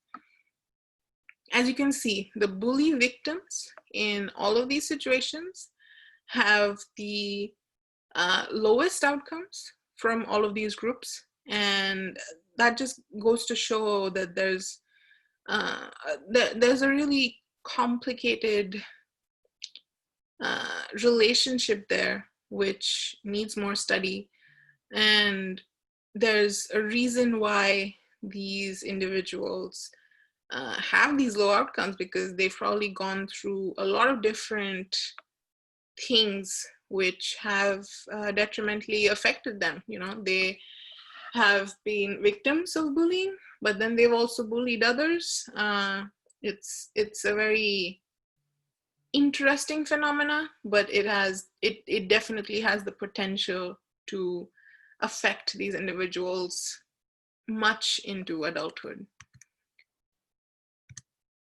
As you can see, the bully victims in all of these situations have the lowest outcomes from all of these groups. And that just goes to show that there's a really complicated relationship there, which needs more study. And there's a reason why these individuals have these low outcomes, because they've probably gone through a lot of different things which have detrimentally affected them. You know, they have been victims of bullying, but then they've also bullied others. It's a very interesting phenomena, but it definitely has the potential to affect these individuals much into adulthood.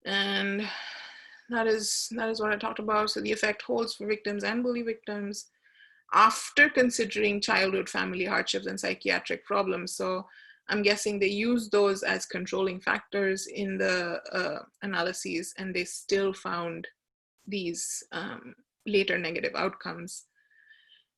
And that is what I talked about. So the effect holds for victims and bully victims after considering childhood family hardships and psychiatric problems. So I'm guessing they use those as controlling factors in the analyses, and they still found these later negative outcomes.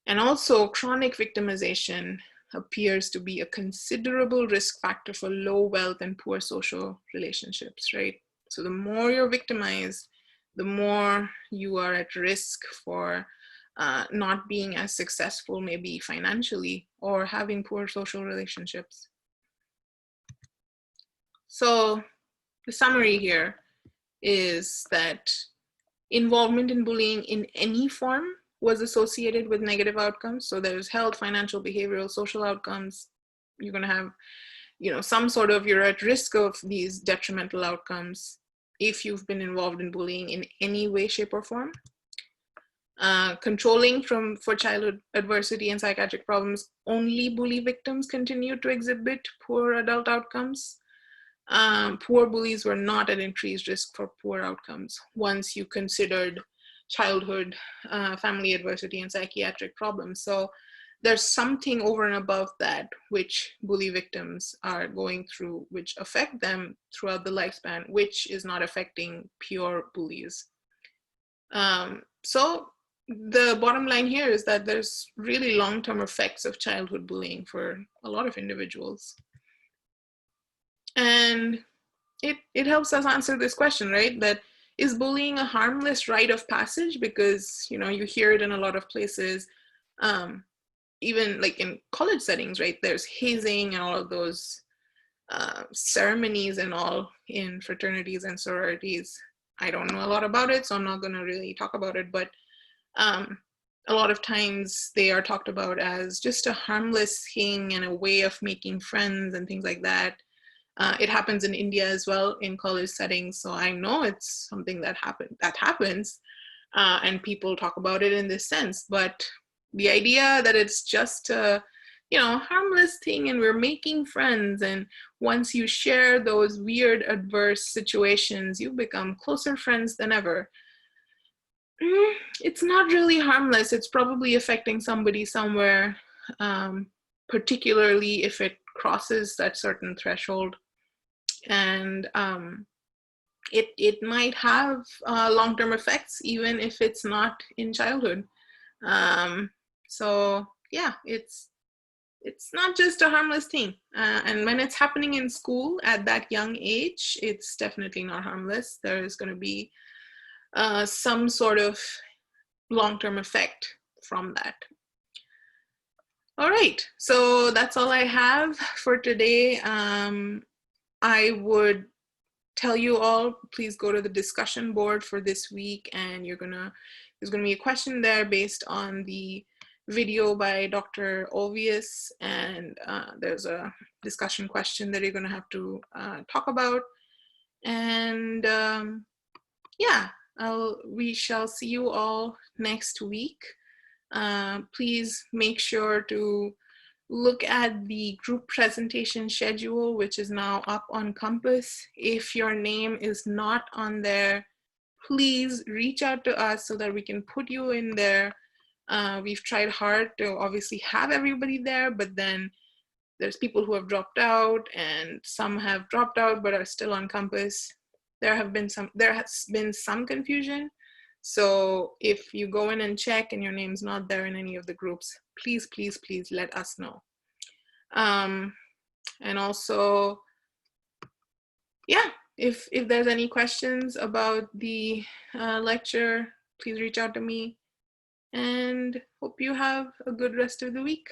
And also, chronic victimization appears to be a considerable risk factor for low wealth and poor social relationships, right? So the more you're victimized, the more you are at risk for not being as successful, maybe financially, or having poor social relationships. So the summary here is that involvement in bullying in any form was associated with negative outcomes. So there's health, financial, behavioral, social outcomes. You're going to have, some sort of, you're at risk of these detrimental outcomes if you've been involved in bullying in any way, shape, or form. Controlling for childhood adversity and psychiatric problems, only bully victims continue to exhibit poor adult outcomes. Poor bullies were not at increased risk for poor outcomes once you considered childhood, family adversity, and psychiatric problems. So there's something over and above that which bully victims are going through, which affect them throughout the lifespan, which is not affecting pure bullies. So the bottom line here is that there's really long-term effects of childhood bullying for a lot of individuals. And it helps us answer this question, right? That is bullying a harmless rite of passage? Because, you hear it in a lot of places, even like in college settings, right? There's hazing and all of those ceremonies and all in fraternities and sororities. I don't know a lot about it, so I'm not going to really talk about it, but a lot of times they are talked about as just a harmless thing and a way of making friends and things like that. It happens in India as well in college settings, so I know it's something that happens, and people talk about it in this sense. But the idea that it's just a harmless thing and we're making friends, and once you share those weird adverse situations, you become closer friends than ever. It's not really harmless. It's probably affecting somebody somewhere, particularly if it crosses that certain threshold. And it might have long-term effects, even if it's not in childhood. So yeah, it's not just a harmless thing. And when it's happening in school at that young age, it's definitely not harmless. There is going to be some sort of long-term effect from that. All right, so that's all I have for today. I would tell you all, please go to the discussion board for this week, and there's gonna be a question there based on the video by Dr. Olvius, and there's a discussion question that you're gonna have to talk about. And yeah, we shall see you all next week. Please make sure to look at the group presentation schedule, which is now up on Compass. If your name is not on there, please reach out to us so that we can put you in there. We've tried hard to obviously have everybody there, but then there's people who have dropped out, and some have dropped out but are still on Compass. There has been some confusion. So if you go in and check and your name's not there in any of the groups, please, please, please let us know. And also, yeah, if there's any questions about the lecture, please reach out to me, and hope you have a good rest of the week.